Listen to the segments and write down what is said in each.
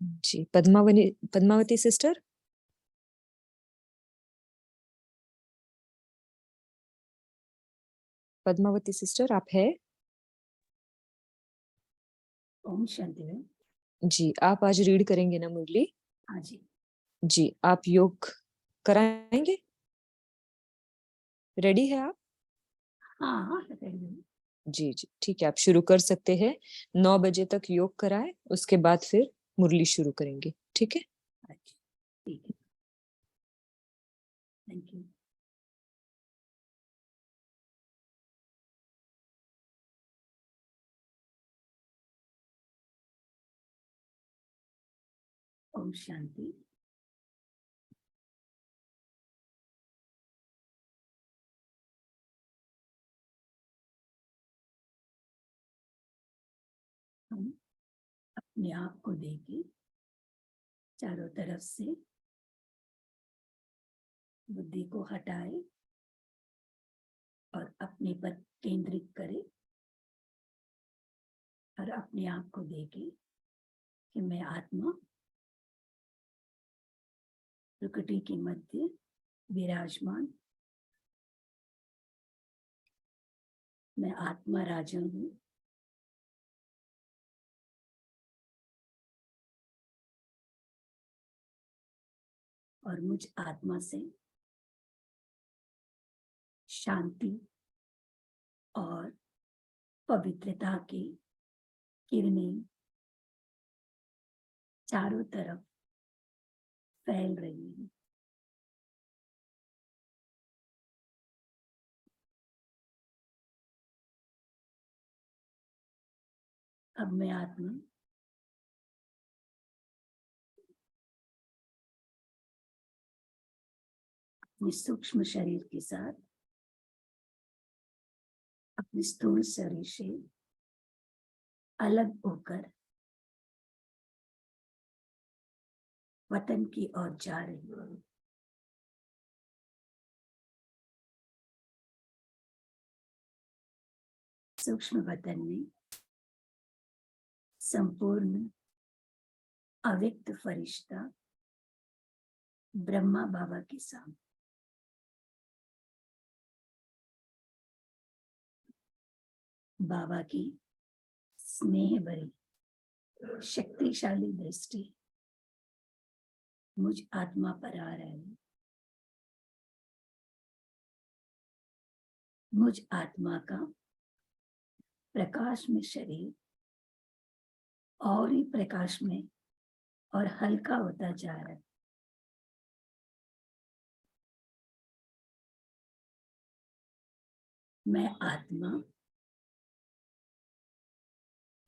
जी, Padmavati sister. Padmavati sister आप है? ओम शांति है। जी, आप आज रीड करेंगे ना मुरली? हाँ जी। जी, आप योग कराएंगे? रेडी है आप? हाँ हाँ ready हूँ। जी जी, ठीक है, आप शुरू कर सकते हैं। 9 बजे तक योग कराएं, उसके बाद फिर मुरली शुरू करेंगे, ठीक है? अच्छा ठीक है, थैंक यू। ओम शांति। हम अपने आप को देखें, चारों तरफ से बुद्धि को हटाए और अपने पर केंद्रित करें और अपने आप को देखें कि मैं आत्मा प्रकृति के मध्य विराजमान, मैं आत्मा राजा हूँ। और मुझ आत्मा से शांति और पवित्रता की किरणें चारों तरफ फैल रही हैं। अब मैं आत्मा अपने सूक्ष्म शरीर के साथ अपने स्थूल शरीर से अलग होकर वतन की ओर जा रही हूँ। सूक्ष्म वतन में संपूर्ण अव्यक्त फरिश्ता ब्रह्मा बाबा के सामने बाबा की स्नेह भरी शक्तिशाली दृष्टि मुझ आत्मा पर आ रही है। मुझ आत्मा का प्रकाश में शरीर और ही प्रकाश में और हल्का होता जा रहा है। मैं आत्मा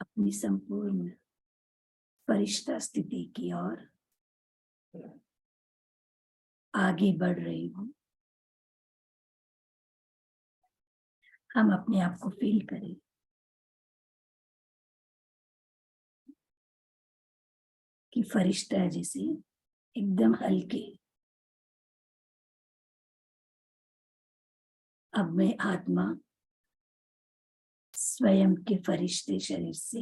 अपनी संपूर्ण फरिश्ता स्थिति की ओर आगे बढ़ रही हूँ। हम अपने आप को फील करें कि फरिश्ता जैसे एकदम हल्के। अब मैं आत्मा स्वयं के फरिश्ते शरीर से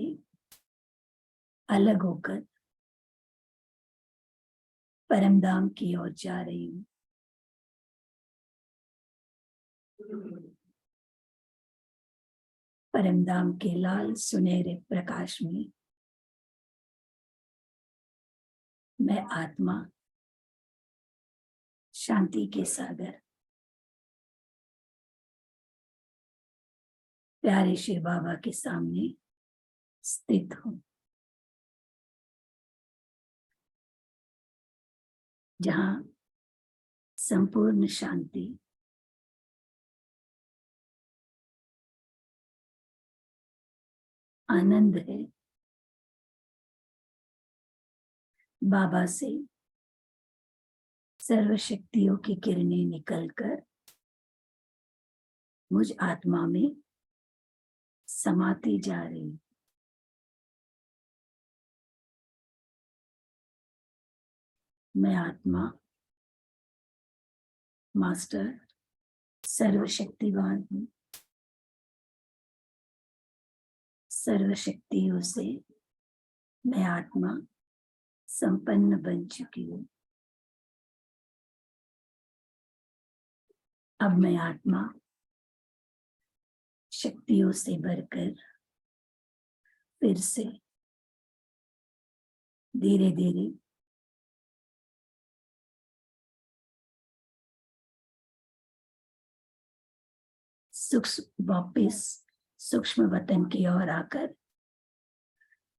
अलग होकर परमधाम की ओर जा रही हूँ। परमधाम के लाल सुनहरे प्रकाश में मैं आत्मा शांति के सागर प्यारे शिव बाबा के सामने स्थित हूँ, जहाँ संपूर्ण शांति आनंद है। बाबा से सर्व शक्तियों की किरणें निकलकर मुझ आत्मा में समाती जा रही। मैं आत्मा मास्टर सर्वशक्तिवान हूँ। सर्व शक्तियों से मैं आत्मा संपन्न बन चुकी हूँ। अब मैं आत्मा शक्तियों से भरकर फिर से धीरे धीरे वापिस सूक्ष्म वतन की ओर आकर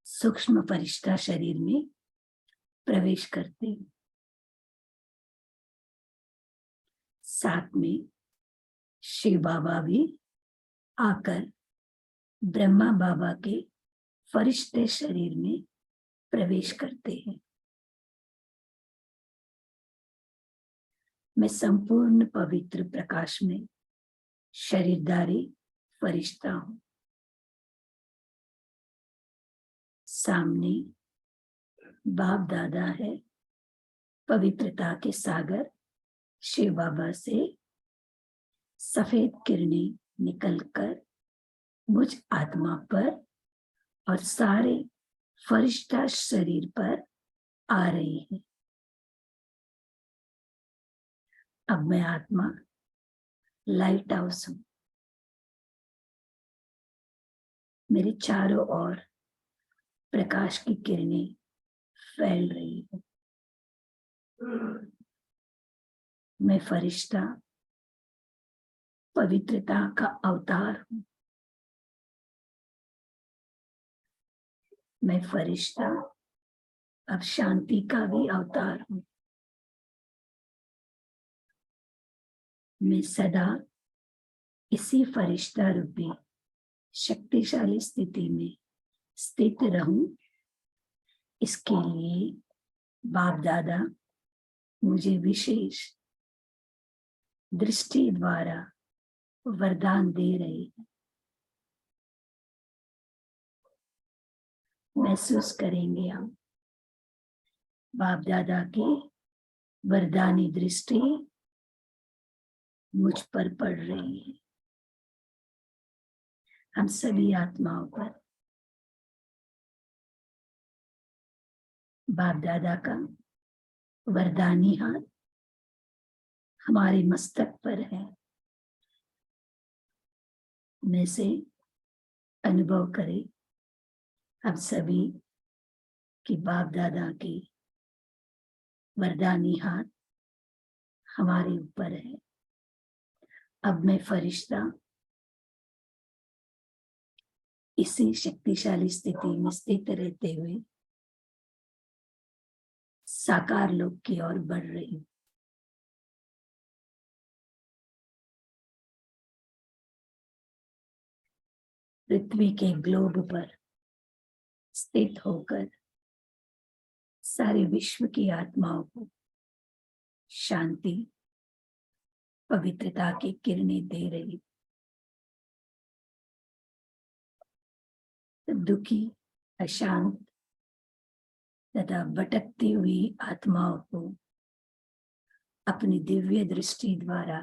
सूक्ष्म फरिश्ता शरीर में प्रवेश करते हैं। साथ में शिव बाबा भी आकर ब्रह्मा बाबा के फरिश्ते शरीर में प्रवेश करते हैं। मैं संपूर्ण पवित्र प्रकाश में शरीरधारी फरिश्ता हूं। सामने बाप दादा है, पवित्रता के सागर शिव बाबा से सफेद किरणें निकलकर मुझ आत्मा पर और सारे फरिश्ता शरीर पर आ रही है। अब मैं आत्मा लाइट हाउस हूं। मेरे चारों ओर प्रकाश की किरणें फैल रही है। मैं फरिश्ता पवित्रता का अवतार हूं। मैं फरिश्ता अब शांति का भी अवतार हूं। मैं सदा इसी फरिश्ता रूपी शक्तिशाली स्थिति में स्थित रहूं, इसके लिए बाप दादा मुझे विशेष दृष्टि द्वारा वरदान दे रहे हैं। महसूस करेंगे हम बाप दादा की वरदानी दृष्टि मुझ पर पड़ रही है। हम सभी आत्माओं पर बाप दादा का वरदानी हाथ हमारे मस्तक पर है। में से अनुभव करें हम सभी कि बाप दादा की वरदानी हाथ हमारे ऊपर है। अब मैं फरिश्ता इसी शक्तिशाली स्थिति में स्थित रहते हुए साकार लोक की ओर बढ़ रही हूं। पृथ्वी के ग्लोब पर स्थित होकर सारे विश्व की आत्माओं को शांति पवित्रता की किरणें दे रही। दुखी, अशांत तथा भटकती हुई आत्माओं को अपनी दिव्य दृष्टि द्वारा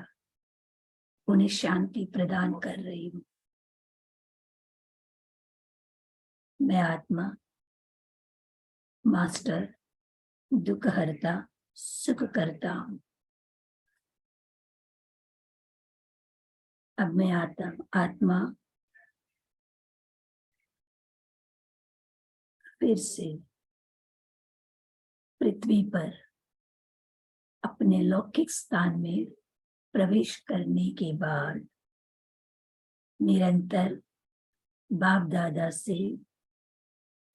उन्हें शांति प्रदान कर रही हूं। मैं आत्मा मास्टर दुख हरता सुख करता हूं। अब मैं आत्मा फिर से पृथ्वी पर अपने लौकिक स्थान में प्रवेश करने के बाद निरंतर बाप दादा से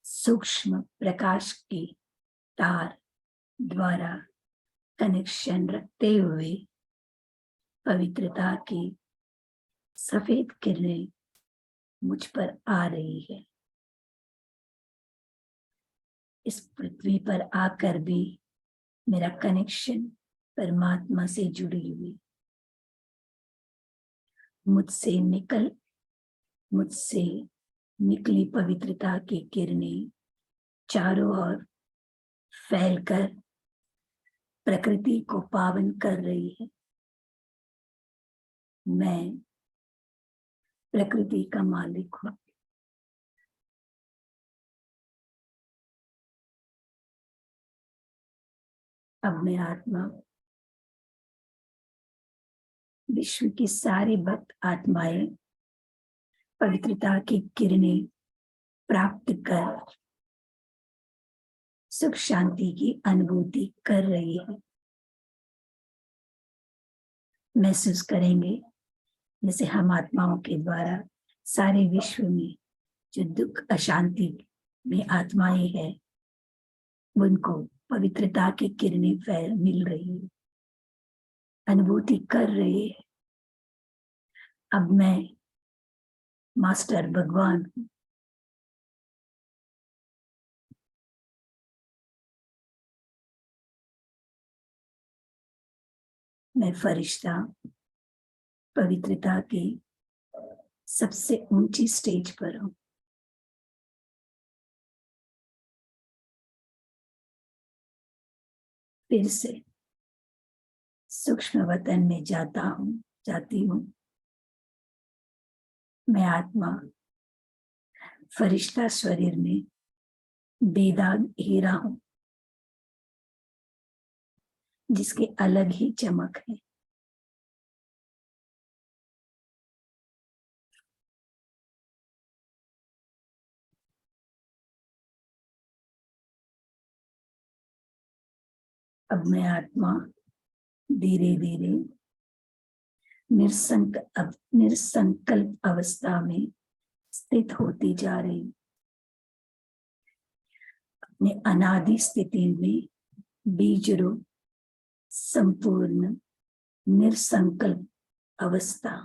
सूक्ष्म प्रकाश के तार द्वारा कनेक्शन रखते हुए पवित्रता की सफेद किरणें मुझ पर आ रही है। इस पृथ्वी पर आकर भी मेरा कनेक्शन परमात्मा से जुड़ी हुई, मुझसे निकली पवित्रता की किरणें चारों ओर फैलकर प्रकृति को पावन कर रही है। मैं प्रकृति का मालिक हूं। अब मैं आत्मा विश्व की सारी भक्त आत्माएं पवित्रता की किरणें प्राप्त कर सुख शांति की अनुभूति कर रही है। महसूस करेंगे जैसे हम आत्माओं के द्वारा सारे विश्व में जो दुख अशांति में आत्माएं हैं उनको पवित्रता की किरणें फैल मिल रही है, अनुभूति कर रही है। अब मैं मास्टर भगवान हूं। मैं फरिश्ता पवित्रता की सबसे ऊंची स्टेज पर हूं। फिर से सूक्ष्म वतन में जाती हूं। मैं आत्मा फरिश्ता शरीर में बेदाग हीरा हूं जिसकी अलग ही चमक है। अब मैं आत्मा धीरे धीरे निरसंकल्प अवस्था में स्थित होती जा रही। अपने अनादि स्थिति में बीज रूप संपूर्ण निरसंकल्प अवस्था,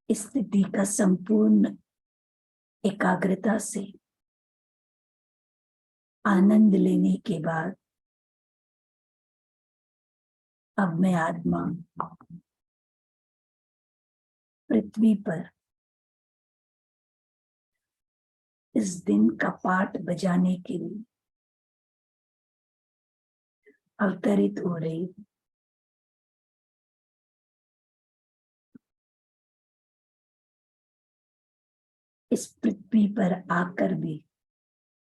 स्थिति का संपूर्ण एकाग्रता से आनंद लेने के बाद अब मैं आत्मा पृथ्वी पर इस दिन का पाठ बजाने के लिए अवतरित हो रही हूं। इस पृथ्वी पर आकर भी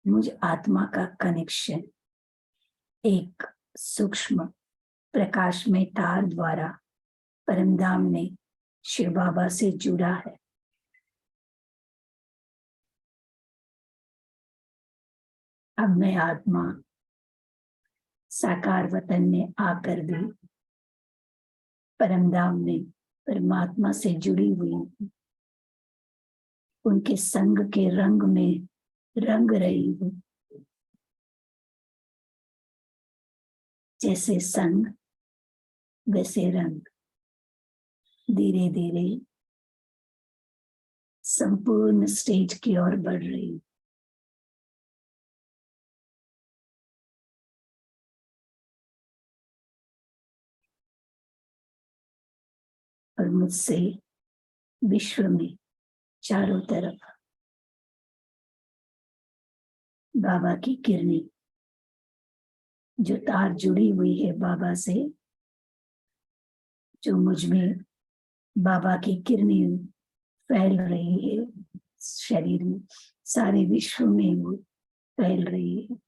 मुझ आत्मा का कनेक्शन एक सूक्ष्म प्रकाश में तार द्वारा परमधाम ने शिव बाबा से जुड़ा है। अब मैं आत्मा साकार वतन में आकर भी परमधाम में परमात्मा से जुड़ी हुई हूं। उनके संग के रंग में रंग रही हूं। जैसे संग वैसे रंग, धीरे धीरे संपूर्ण स्टेज की ओर बढ़ रही हूं। और मुझसे विश्व में चारों तरफ बाबा की किरणें जो तार जुड़ी हुई है बाबा से, जो मुझ में बाबा की किरणें फैल रही है, शरीर में सारे विश्व में वो फैल रही है।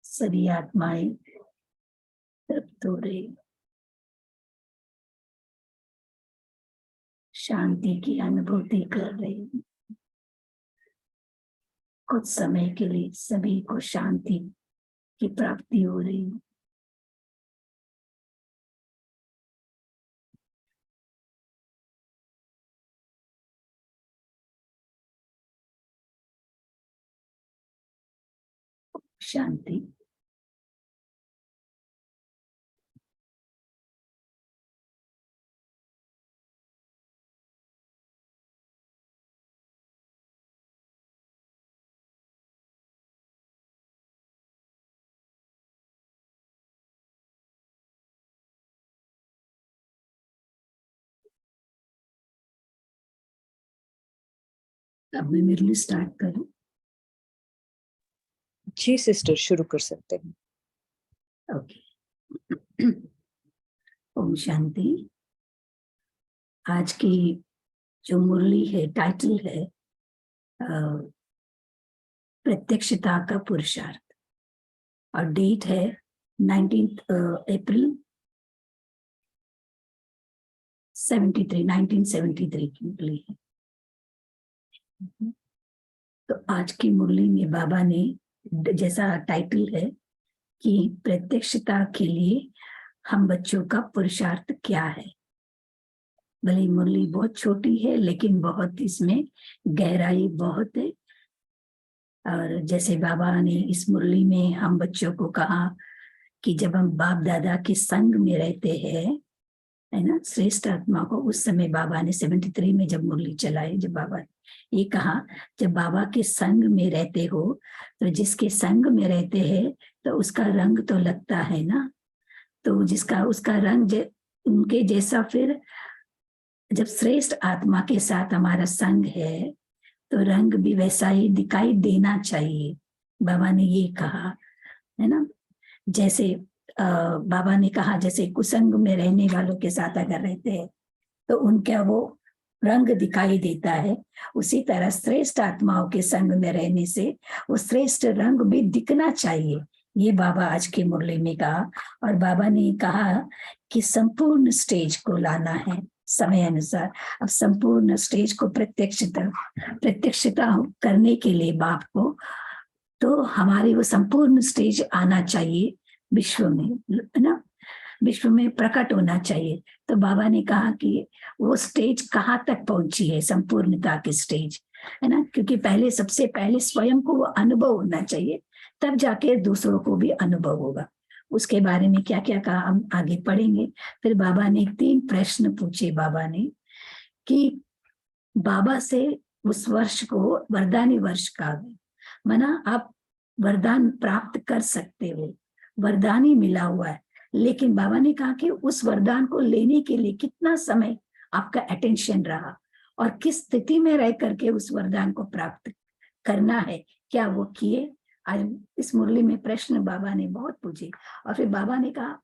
सभी आत्माएं तृप्त हो रही, शांति की अनुभूति कर रही। कुछ समय के लिए सभी को शांति की प्राप्ति हो रही। शांति। अब मैं मुरली स्टार्ट करूं? जी सिस्टर, शुरू कर सकते हैं। ओके। ओम शांति। आज की जो मुरली है, टाइटल है प्रत्यक्षता का पुरुषार्थ, और डेट है 19 अप्रैल 1973 की मुरली है। तो आज की मुरली में बाबा ने, जैसा टाइटल है कि प्रत्यक्षता के लिए हम बच्चों का पुरुषार्थ क्या है। भले मुरली बहुत छोटी है लेकिन बहुत इसमें गहराई बहुत है। और जैसे बाबा ने इस मुरली में हम बच्चों को कहा कि जब हम बाप दादा के संग में रहते हैं, है ना, श्रेष्ठ आत्मा को, उस समय बाबा ने 73 में जब मुरली चलाई, जब बाबा ने ये कहा, जब बाबा के संग में रहते हो तो जिसके संग में रहते हैं तो उसका रंग तो लगता है ना, तो जिसका उसका रंग उनके जैसा, फिर जब श्रेष्ठ आत्मा के साथ हमारा संग है तो रंग भी वैसा ही दिखाई देना चाहिए। बाबा ने ये कहा, है ना। जैसे बाबा ने कहा जैसे कुसंग में रहने वालों के साथ अगर रहते हैं तो उनका वो रंग दिखाई देता है, उसी तरह श्रेष्ठ आत्माओं के संग में रहने से वो श्रेष्ठ रंग भी दिखना चाहिए। ये बाबा आज की मुरली में कहा। और बाबा ने कहा कि संपूर्ण स्टेज को लाना है समय अनुसार। अब संपूर्ण स्टेज को प्रत्यक्षता करने के लिए बाप को, तो हमारी वो संपूर्ण स्टेज आना चाहिए विश्व में, है ना, विश्व में प्रकट होना चाहिए। तो बाबा ने कहा कि वो स्टेज कहाँ तक पहुंची है, संपूर्णता की स्टेज, है ना, क्योंकि पहले, सबसे पहले स्वयं को वो अनुभव होना चाहिए, तब जाके दूसरों को भी अनुभव होगा। उसके बारे में क्या क्या कहा हम आगे पढ़ेंगे। फिर बाबा ने 3 प्रश्न पूछे। बाबा ने कि बाबा से उस वर्ष को वरदानी वर्ष कहा गया, माना आप वरदान प्राप्त कर सकते हो, वरदान ही मिला हुआ है, लेकिन बाबा ने कहा कि उस वरदान को लेने के लिए कितना समय आपका अटेंशन रहा और किस स्थिति में रह करके उस वरदान को प्राप्त करना है, क्या वो किए। आज इस मुरली में प्रश्न बाबा ने बहुत पूछे। और फिर बाबा ने कहा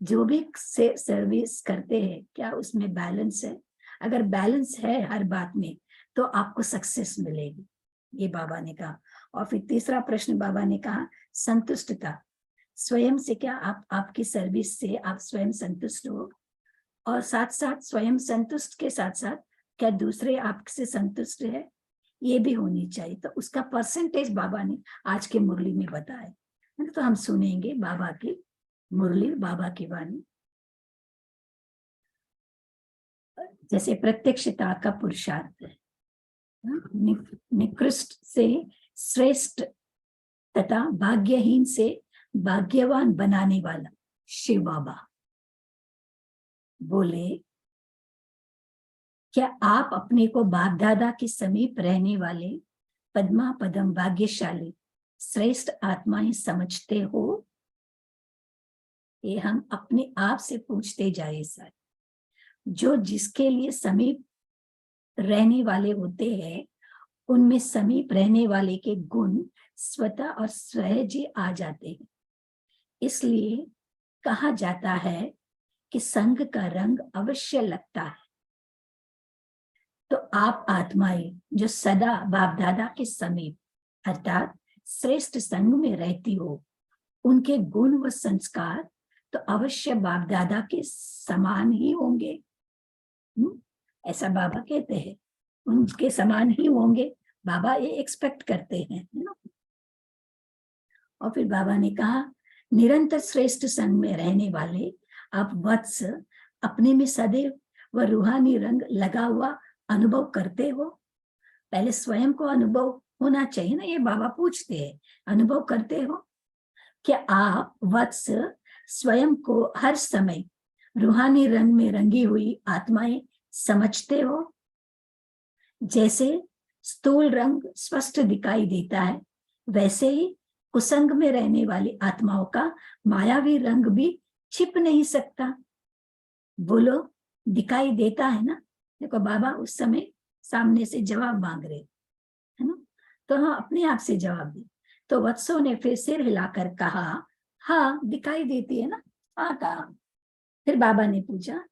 जो भी से सर्विस करते हैं क्या उसमें बैलेंस है, अगर बैलेंस है हर बात में तो आपको सक्सेस मिलेगी, ये बाबा ने कहा। और फिर तीसरा प्रश्न बाबा ने कहा संतुष्टता, स्वयं से क्या आपकी सर्विस से आप स्वयं संतुष्ट हो, और साथ साथ स्वयं संतुष्ट के साथ साथ क्या दूसरे आपसे संतुष्ट है, ये भी होनी चाहिए। तो उसका परसेंटेज बाबा ने आज के मुरली में बताया। तो हम सुनेंगे बाबा की मुरली, बाबा की वाणी। जैसे प्रत्यक्षता का पुरुषार्थ है, निकृष्ट से श्रेष्ठ तथा भाग्यहीन से भाग्यवान बनाने वाला शिव बाबा बोले, क्या आप अपने को बाप दादा के समीप रहने वाले पद्मा पदम भाग्यशाली श्रेष्ठ आत्माएं समझते हो? ये हम अपने आप से पूछते जाए सर। जो जिसके लिए समीप रहने वाले होते हैं उनमें समीप रहने वाले के गुण स्वतः और सहज ही आ जाते हैं। इसलिए कहा जाता है कि संग का रंग अवश्य लगता है। तो आप आत्माएं जो सदा बाप दादा के समीप अर्थात श्रेष्ठ संग में रहती हो, उनके गुण व संस्कार तो अवश्य बाप दादा के समान ही होंगे। ऐसा बाबा कहते हैं, उनके समान ही होंगे, बाबा ये एक्सपेक्ट करते हैं, है ना। और फिर बाबा ने कहा निरंतर श्रेष्ठ संग में रहने वाले आप वत्स अपने में सदैव व रूहानी रंग लगा हुआ अनुभव करते हो। पहले स्वयं को अनुभव होना चाहिए ना, ये बाबा पूछते हैं, अनुभव करते हो क्या आप वत्स स्वयं को हर समय रूहानी रंग में रंगी हुई आत्माएं समझते हो? जैसे स्थूल रंग स्पष्ट दिखाई देता है, वैसे ही कुसंग में रहने वाली आत्माओं का मायावी रंग भी छिप नहीं सकता। बोलो दिखाई देता है ना। देखो बाबा उस समय सामने से जवाब मांग रहे, है ना, तो हाँ अपने आप से जवाब दे। तो वत्सों ने फिर सिर हिलाकर कहा हाँ दिखाई देती है ना, हाँ कहा। फिर बाबा ने पूछा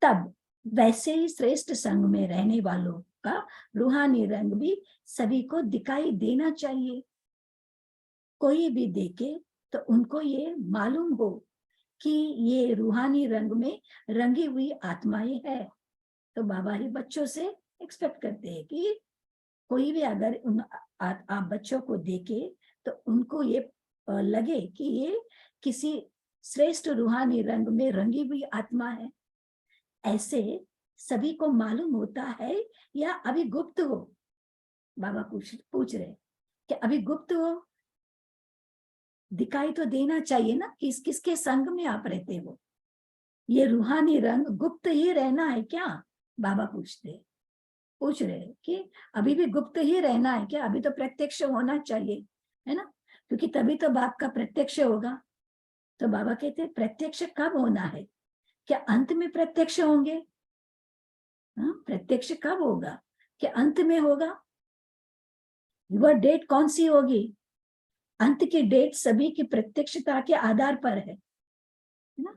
तब वैसे ही श्रेष्ठ संग में रहने वालों का रूहानी रंग भी सभी को दिखाई देना चाहिए। कोई भी देखे तो उनको ये मालूम हो कि ये रूहानी रंग में रंगी हुई आत्माएं है। तो बाबा ही बच्चों से एक्सपेक्ट करते हैं कि कोई भी अगर आप बच्चों को देखे तो उनको ये लगे कि ये किसी श्रेष्ठ रूहानी रंग में रंगी हुई आत्मा है। ऐसे सभी को मालूम होता है या अभी गुप्त हो? बाबा पूछ रहे कि अभी गुप्त हो, दिखाई तो देना चाहिए ना कि किसके संग में आप रहते हो। ये रूहानी रंग गुप्त ही रहना है क्या? बाबा पूछ रहे कि अभी भी गुप्त ही रहना है क्या? अभी तो प्रत्यक्ष होना चाहिए, है ना, क्योंकि तभी तो बाप का प्रत्यक्ष होगा। तो बाबा कहते हैं प्रत्यक्ष कब होना है? क्या अंत में प्रत्यक्ष होंगे? प्रत्यक्ष कब होगा? क्या अंत में होगा? वह डेट कौन सी होगी? अंत की डेट सभी की प्रत्यक्षता के आधार पर है ना।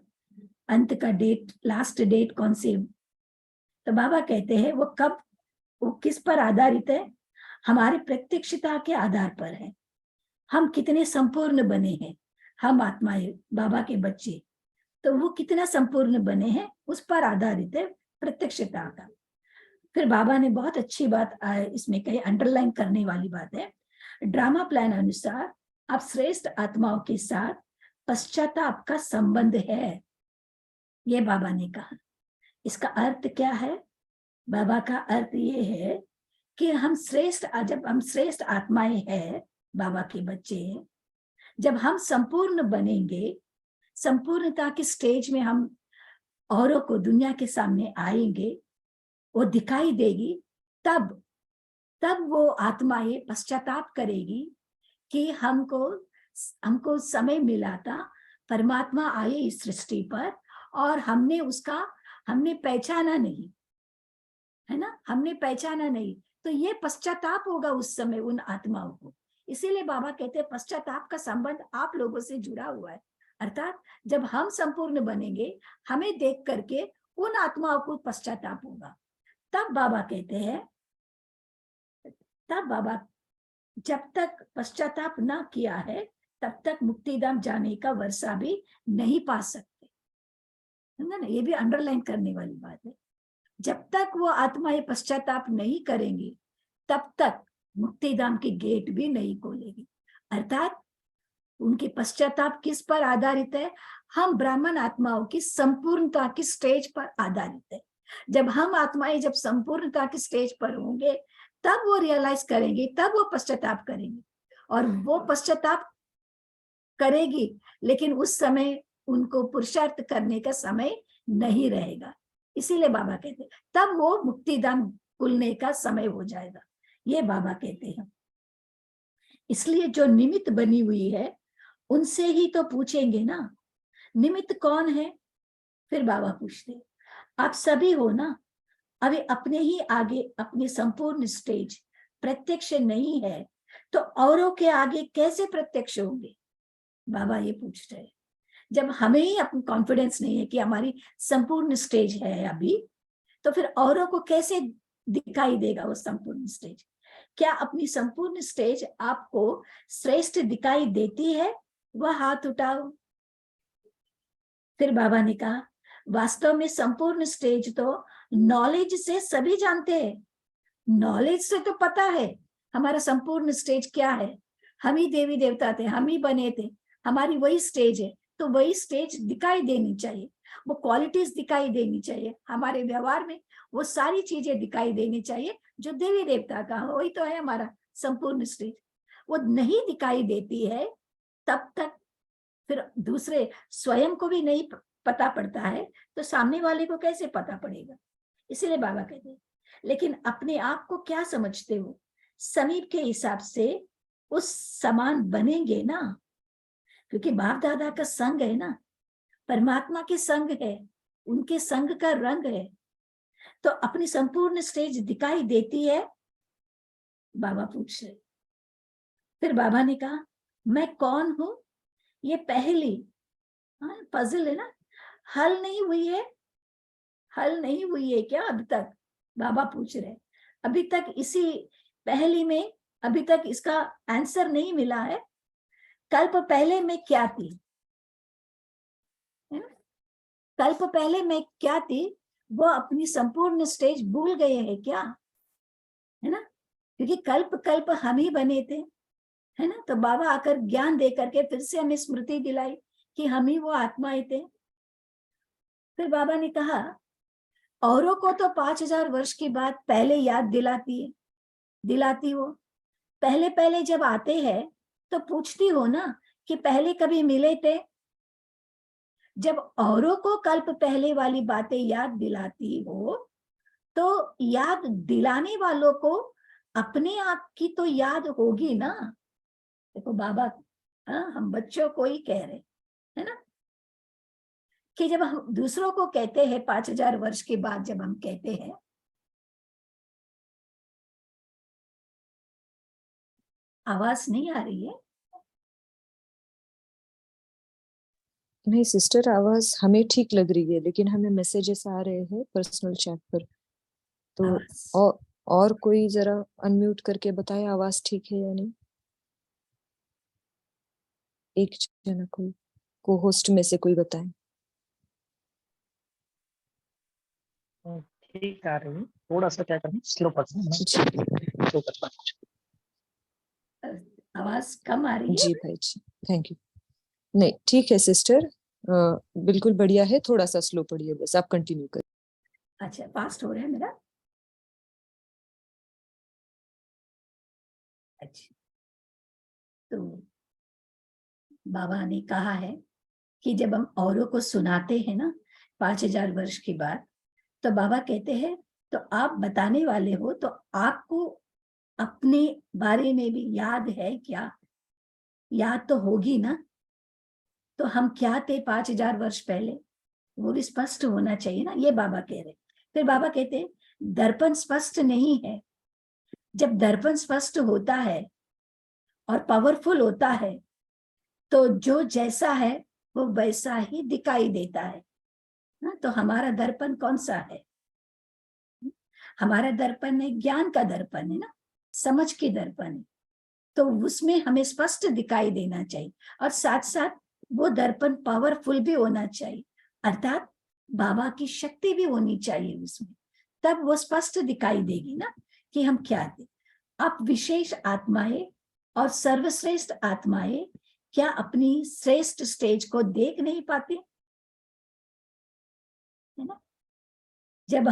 अंत का डेट, लास्ट डेट कौन सी? तो बाबा कहते हैं वो कब, वो किस पर आधारित है? हमारे प्रत्यक्षता के आधार पर है। हम कितने संपूर्ण बने हैं, हम आत्माएं बाबा के बच्चे, तो वो कितना संपूर्ण बने हैं उस पर आधारित है प्रत्यक्षता का। फिर बाबा ने बहुत अच्छी बात इसमें कही, अंडरलाइन करने वाली बात है। ड्रामा प्लान अनुसार आप श्रेष्ठ आत्माओं के साथ पश्चाताप का संबंध है, ये बाबा ने कहा। इसका अर्थ क्या है? बाबा का अर्थ ये है कि हम श्रेष्ठ, जब हम श्रेष्ठ आत्माएं हैं, बाबा के बच्चे हैं, जब हम संपूर्ण बनेंगे, संपूर्णता के स्टेज में हम औरों को दुनिया के सामने आएंगे, वो दिखाई देगी, तब वो आत्माएं पश्चाताप करेगी कि हमको समय मिला था, परमात्मा आए इस सृष्टि पर और हमने पहचाना नहीं, है ना, हमने पहचाना नहीं। तो ये पश्चाताप होगा उस समय उन आत्माओं को। इसीलिए बाबा कहते हैं पश्चाताप का संबंध आप लोगों से जुड़ा हुआ है। अर्थात जब हम संपूर्ण बनेंगे, हमें देख करके उन आत्माओं को पश्चाताप होगा। तब बाबा कहते हैं, तब बाबा जब तक पश्चाताप ना किया है तब तक मुक्तिधाम जाने का वर्षा भी नहीं पा सकते, है ना। ये भी अंडरलाइन करने वाली बात है। जब तक वो आत्माएं पश्चाताप नहीं करेंगी तब तक मुक्तिधाम की गेट भी नहीं खोलेगी। अर्थात उनके पश्चाताप किस पर आधारित है? हम ब्राह्मण आत्माओं की संपूर्णता की स्टेज पर आधारित है। जब हम आत्माएं जब संपूर्णता की स्टेज पर होंगे तब वो रियलाइज करेंगे, तब वो पश्चाताप करेंगे। और वो पश्चाताप करेगी, लेकिन उस समय उनको पुरुषार्थ करने का समय नहीं रहेगा। इसीलिए बाबा कहते हैं तब वो मुक्तिधाम खुलने का समय हो जाएगा, ये बाबा कहते हैं। इसलिए जो निमित्त बनी हुई है उनसे ही तो पूछेंगे ना, निमित्त कौन है? फिर बाबा पूछते आप सभी हो ना, अभी अपने ही आगे अपने संपूर्ण स्टेज प्रत्यक्ष नहीं है तो औरों के आगे कैसे प्रत्यक्ष होंगे? बाबा ये पूछ रहे हैं। जब हमें ही अपनी कॉन्फिडेंस नहीं है कि हमारी संपूर्ण स्टेज है अभी, तो फिर औरों को कैसे दिखाई देगा वो संपूर्ण स्टेज? क्या अपनी संपूर्ण स्टेज आपको श्रेष्ठ दिखाई देती है? वह हाथ उठाओ। फिर बाबा ने कहा वास्तव में संपूर्ण स्टेज तो नॉलेज से सभी जानते हैं। नॉलेज से तो पता है हमारा संपूर्ण स्टेज क्या है। हम ही देवी देवता थे, हम ही बने थे, हमारी वही स्टेज है। तो वही स्टेज दिखाई देनी चाहिए, वो क्वालिटीज दिखाई देनी चाहिए, हमारे व्यवहार में वो सारी चीजें दिखाई देनी चाहिए जो देवी देवता का, वही तो है हमारा संपूर्ण स्टेज। वो नहीं दिखाई देती है तब तक फिर दूसरे स्वयं को भी नहीं पता पड़ता है, तो सामने वाले को कैसे पता पड़ेगा? इसीलिए बाबा कहते हैं लेकिन अपने आप को क्या समझते हो? समीप के हिसाब से उस समान बनेंगे ना, क्योंकि बाप दादा का संग है ना, परमात्मा के संग है, उनके संग का रंग है, तो अपनी संपूर्ण स्टेज दिखाई देती है? बाबा पूछ रहे। फिर बाबा ने कहा मैं कौन हूं? ये पहली पजल है ना, हल नहीं हुई है। हल नहीं हुई है क्या अभी तक? बाबा पूछ रहे। अभी तक इसी पहली में अभी तक इसका आंसर नहीं मिला है। कल्प पहले मैं क्या थी, है ना? कल्प पहले मैं क्या थी, वो अपनी संपूर्ण स्टेज भूल गए हैं क्या, है ना? क्योंकि कल्प कल्प हम ही बने थे, है ना? तो बाबा आकर ज्ञान दे करके फिर से हमें स्मृति दिलाई कि हम ही वो आत्माएं थे। फिर बाबा ने कहा औरों को तो 5000 वर्ष की बात पहले याद दिलाती हो, पहले पहले जब आते हैं तो पूछती हो ना कि पहले कभी मिले थे। जब औरों को कल्प पहले वाली बातें याद दिलाती हो तो याद दिलाने वालों को अपने आप की तो याद होगी ना। देखो बाबा, हम बच्चों को ही कह रहे, है ना, कि जब हम दूसरों को कहते हैं 5000 वर्ष के बाद, जब हम कहते हैं, आवाज नहीं आ रही है? नहीं सिस्टर, आवाज हमें ठीक लग रही है, लेकिन हमें मैसेजेस आ रहे हैं पर्सनल चैट पर। तो आवाज और कोई जरा अनम्यूट करके बताए आवाज ठीक है या नहीं। एक जना कोई को होस्ट में से कोई बताए। ठीक आ रही है, थोड़ा सा क्या करना, स्लो करना, स्लो करना। आवाज कम आ रही है? जी भाई जी, थैंक यू। नहीं ठीक है सिस्टर, बिल्कुल बढ़िया है, थोड़ा सा स्लो पढ़िए बस, आप कंटिन्यू करिए। अच्छा, फास्ट हो रहा है मेरा? अच्छा, तो बाबा ने कहा है कि जब हम औरों को सुनाते हैं ना 5000 वर्ष के बाद, तो बाबा कहते हैं तो आप बताने वाले हो, तो आपको अपने बारे में भी याद है क्या? याद तो होगी ना। तो हम क्या थे 5000 वर्ष पहले, वो भी स्पष्ट होना चाहिए ना, ये बाबा कह रहे। फिर बाबा कहते हैं दर्पण स्पष्ट नहीं है। जब दर्पण स्पष्ट होता है और पावरफुल होता है तो जो जैसा है वो वैसा ही दिखाई देता है ना। तो हमारा दर्पण कौन सा है? हमारा दर्पण है ज्ञान का दर्पण, है ना, समझ के दर्पण है। तो उसमें हमें स्पष्ट दिखाई देना चाहिए, और साथ साथ वो दर्पण पावरफुल भी होना चाहिए, अर्थात बाबा की शक्ति भी होनी चाहिए उसमें, तब वो स्पष्ट दिखाई देगी ना कि हम क्या थे। आप विशेष आत्माएं और सर्वश्रेष्ठ आत्माएं क्या अपनी श्रेष्ठ स्टेज को देख नहीं पाते, है ना? जब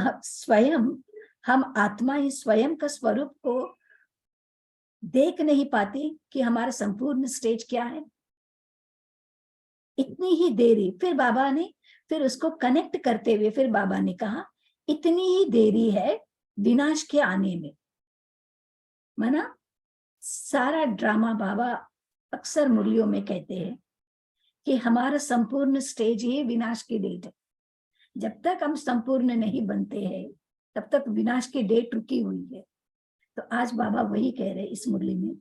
हम आत्माएं स्वयं का स्वरूप को देख नहीं पाती कि हमारा संपूर्ण स्टेज क्या है, इतनी ही देरी। फिर बाबा ने फिर उसको कनेक्ट करते हुए फिर बाबा ने कहा इतनी ही देरी है विनाश के आने में। माना सारा ड्रामा बाबा अक्सर मुरलियों में कहते हैं कि हमारा संपूर्ण स्टेज ही विनाश की डेट है। जब तक हम संपूर्ण नहीं बनते हैं तब तक विनाश की डेट रुकी हुई है। तो आज बाबा वही कह रहे इस मुरली में,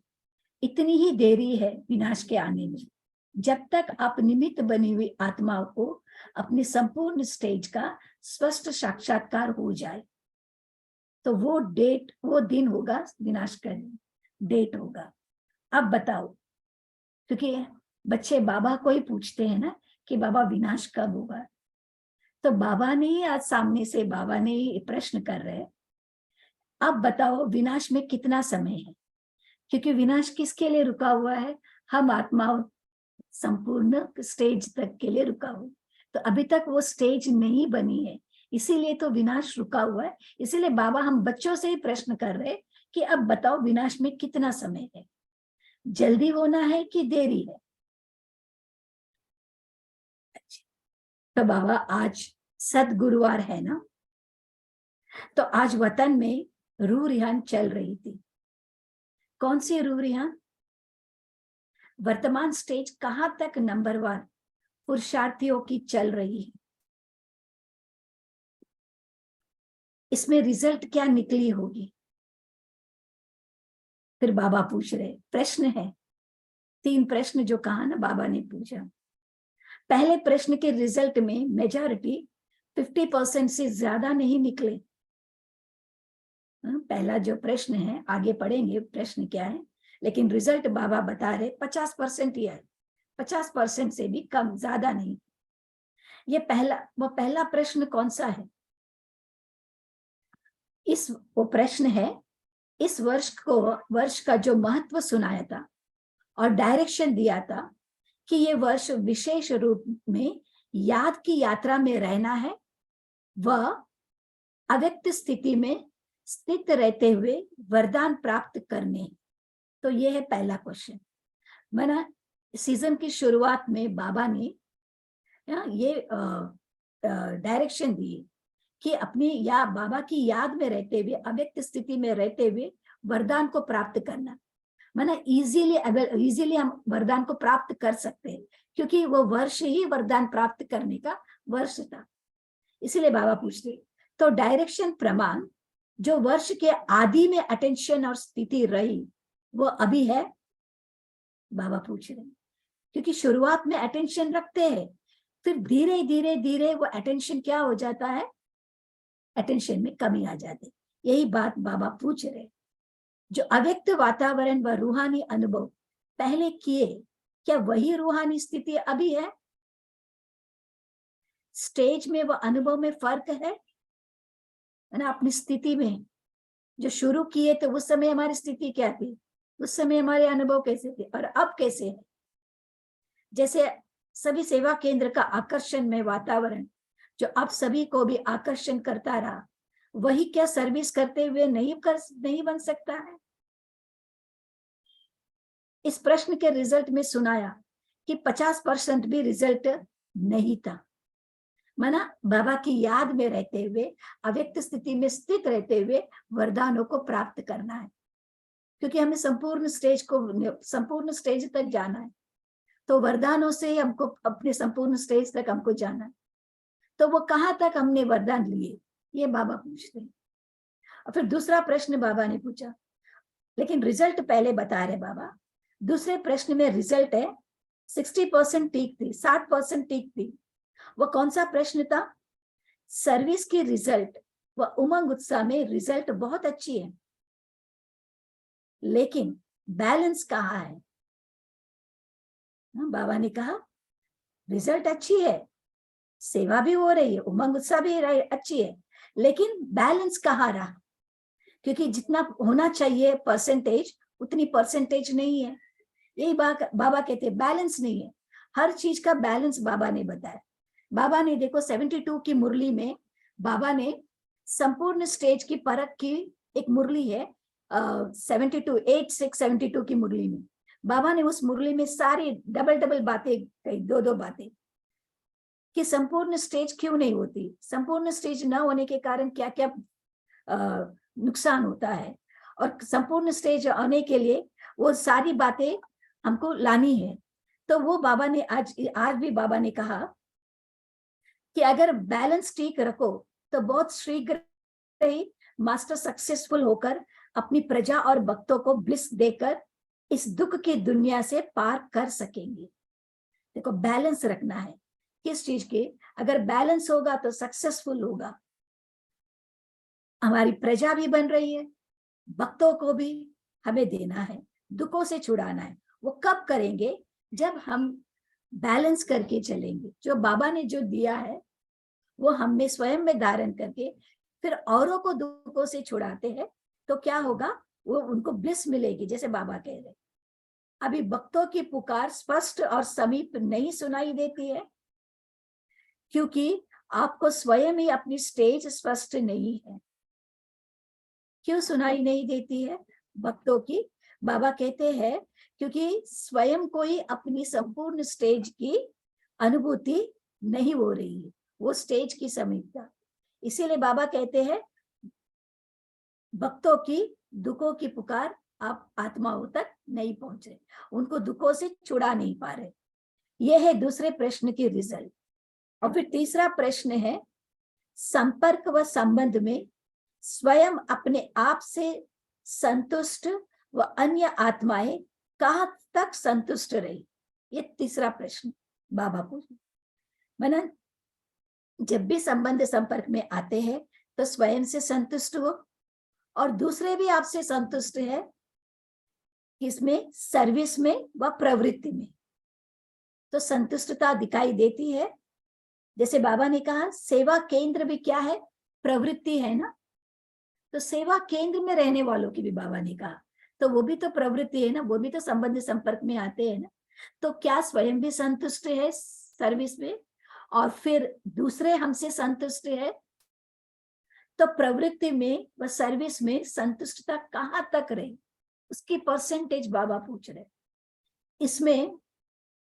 इतनी ही देरी है विनाश के आने में। जब तक आप निमित्त बनी हुई आत्माओं को अपनी संपूर्ण स्टेज का स्पष्ट साक्षात्कार हो जाए तो वो दिन होगा, विनाश का डेट होगा। अब बताओ, क्योंकि बच्चे बाबा को ही पूछते हैं ना कि बाबा विनाश कब होगा, तो बाबा ने ही आज सामने से बाबा ने ही प्रश्न कर रहे हैं, अब बताओ विनाश में कितना समय है? क्योंकि विनाश किसके लिए रुका हुआ है? हम आत्माओं संपूर्ण स्टेज तक के लिए रुका हुआ, तो अभी तक वो स्टेज नहीं बनी है, इसीलिए तो विनाश रुका हुआ है। इसीलिए बाबा हम बच्चों से ही प्रश्न कर रहे कि अब बताओ विनाश में कितना समय है, जल्दी होना है कि देरी है? तो बाबा आज सदगुरुवार है ना, तो आज वतन में रूह रिहान चल रही थी। कौन सी रूह रिहान? वर्तमान स्टेज कहां तक नंबर 1 पुरुषार्थियों की चल रही है, इसमें रिजल्ट क्या निकली होगी? फिर बाबा पूछ रहे, प्रश्न है 3 प्रश्न जो कहा ना बाबा ने पूछा। पहले प्रश्न के रिजल्ट में मेजॉरिटी 50% से ज्यादा नहीं निकले। पहला जो प्रश्न है, आगे पढ़ेंगे प्रश्न क्या है, लेकिन रिजल्ट बाबा बता रहे 50% ही है, 50% से भी कम, ज्यादा नहीं। ये पहला प्रश्न कौन सा है? वो प्रश्न है, इस वर्ष का जो महत्व सुनाया था और डायरेक्शन दिया था कि ये वर्ष विशेष रूप में याद की यात्रा में रहना है, वह अव्यक्त स्थिति में स्थित रहते हुए वरदान प्राप्त करने। तो ये है पहला क्वेश्चन। मैंने सीजन की शुरुआत में बाबा ने ये डायरेक्शन दी कि बाबा की याद में रहते हुए, अव्यक्त स्थिति में रहते हुए वरदान को प्राप्त करना। माना इजीली हम वरदान को प्राप्त कर सकते हैं, क्योंकि वो वर्ष ही वरदान प्राप्त करने का वर्ष था। इसीलिए बाबा पूछते, तो डायरेक्शन प्रमाण जो वर्ष के आदि में अटेंशन और स्थिति रही, वो अभी है? बाबा पूछ रहे हैं, क्योंकि शुरुआत में अटेंशन रखते हैं, फिर धीरे धीरे धीरे वो अटेंशन क्या हो जाता है? अटेंशन में कमी आ जाती। यही बात बाबा पूछ रहे। जो अव्यक्त वातावरण व रूहानी अनुभव पहले किए, क्या वही रूहानी स्थिति अभी है? स्टेज में व अनुभव में फर्क है ना? अपनी स्थिति में जो शुरू किए तो उस समय हमारी स्थिति क्या थी, उस समय हमारे अनुभव कैसे थे, और अब कैसे है? जैसे सभी सेवा केंद्र का आकर्षण में वातावरण जो अब सभी को भी आकर्षण करता रहा, वही क्या सर्विस करते हुए नहीं बन सकता है? इस प्रश्न के रिजल्ट में सुनाया कि 50% भी रिजल्ट नहीं था। माना बाबा की याद में रहते हुए, अव्यक्त स्थिति में स्थित रहते हुए वरदानों को प्राप्त करना है, क्योंकि हमें संपूर्ण स्टेज तक जाना है। तो वरदानों से हमको अपने संपूर्ण स्टेज तक हमको जाना है। तो वो कहाँ तक हमने वरदान लिए, ये बाबा पूछते हैं। और फिर दूसरा प्रश्न बाबा ने पूछा, लेकिन रिजल्ट पहले बता रहे बाबा। दूसरे प्रश्न में रिजल्ट है 60% ठीक थी, 60% ठीक थी। वो कौन सा प्रश्न था? सर्विस की रिजल्ट व उमंग उत्साह में रिजल्ट बहुत अच्छी है, लेकिन बैलेंस कहाँ है? बाबा ने कहा रिजल्ट अच्छी है, सेवा भी हो रही है, उमंग उत्साह भी अच्छी है, लेकिन बैलेंस कहाँ रहा? क्योंकि जितना होना चाहिए परसेंटेज, उतनी परसेंटेज नहीं है। यही बाबा कहते हैं, बैलेंस नहीं है। हर चीज का बैलेंस बाबा ने बताया। बाबा ने देखो 72 की मुरली में बाबा ने संपूर्ण स्टेज की परख की। एक मुरली है 8672 की मुरली में बाबा ने उस मुरली में सारी डबल बातें कही, दो बातें, कि संपूर्ण स्टेज क्यों नहीं होती, संपूर्ण स्टेज न होने के कारण क्या क्या नुकसान होता है, और संपूर्ण स्टेज आने के लिए वो सारी बातें हमको लानी है। तो वो बाबा ने आज भी बाबा ने कहा कि अगर बैलेंस ठीक रखो तो बहुत शीघ्र ही मास्टर सक्सेसफुल होकर अपनी प्रजा और भक्तों को ब्लिस देकर इस दुख की दुनिया से पार कर सकेंगे। देखो बैलेंस रखना है किस चीज के, अगर बैलेंस होगा तो सक्सेसफुल होगा। हमारी प्रजा भी बन रही है, भक्तों को भी हमें देना है, दुखों से छुड़ाना है। वो कब करेंगे? जब हम बैलेंस करके चलेंगे। जो बाबा ने जो दिया है वो हम में स्वयं में धारण करके फिर औरों को दुखों से छुड़ाते हैं, तो क्या होगा? वो उनको ब्लिस मिलेगी, जैसे बाबा कह रहे। अभी भक्तों की पुकार स्पष्ट और समीप नहीं सुनाई देती है, क्योंकि आपको स्वयं ही अपनी स्टेज स्पष्ट नहीं है। क्यों सुनाई नहीं देती है भक्तों की? बाबा कहते हैं क्योंकि स्वयं को ही अपनी संपूर्ण स्टेज की अनुभूति नहीं हो रही है, वो स्टेज की समीपता। इसीलिए बाबा कहते हैं भक्तों की दुखों की पुकार आप आत्माओं तक नहीं पहुंच रहे, उनको दुखों से छुड़ा नहीं पा रहे। यह है दूसरे प्रश्न की रिजल्ट। और फिर तीसरा प्रश्न है, संपर्क व संबंध में स्वयं अपने आप से संतुष्ट व अन्य आत्माएं कहाँ तक संतुष्ट रही? ये तीसरा प्रश्न बाबा पूछे। माना जब भी संबंध संपर्क में आते हैं तो स्वयं से संतुष्ट हो और दूसरे भी आपसे संतुष्ट है किसमें? सर्विस में व प्रवृत्ति में। तो संतुष्टता दिखाई देती है। जैसे बाबा ने कहा सेवा केंद्र भी क्या है? प्रवृत्ति है ना। तो सेवा केंद्र में रहने वालों की भी बाबा ने कहा, तो वो भी तो प्रवृत्ति है ना, वो भी तो संबंध संपर्क में आते हैं ना। तो क्या स्वयं भी संतुष्ट है सर्विस में और फिर दूसरे हमसे संतुष्ट है? तो प्रवृत्ति में व सर्विस में संतुष्टता कहां तक रहे, उसकी परसेंटेज बाबा पूछ रहे। इसमें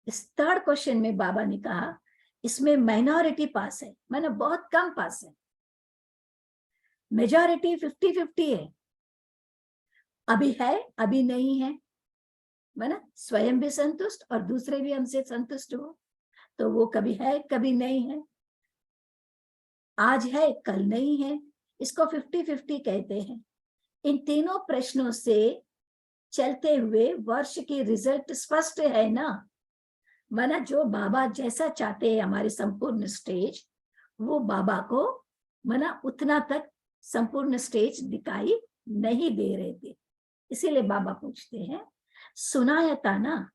इस थर्ड क्वेश्चन में बाबा ने कहा इसमें माइनॉरिटी पास है, माने बहुत कम पास है। मेजॉरिटी 50-50 है, अभी है अभी नहीं है, माना स्वयं भी संतुष्ट और दूसरे भी हमसे संतुष्ट हो। तो वो कभी है कभी नहीं है, आज है कल नहीं है, इसको 50-50 कहते हैं। इन तीनों प्रश्नों से चलते हुए वर्ष की रिजल्ट स्पष्ट है ना। माना जो बाबा जैसा चाहते हैं हमारे संपूर्ण स्टेज, वो बाबा को माना उतना तक संपूर्ण स्टेज दिखाई नहीं दे रहे थे। इसीलिए बाबा पूछते हैं सुनाया था ना,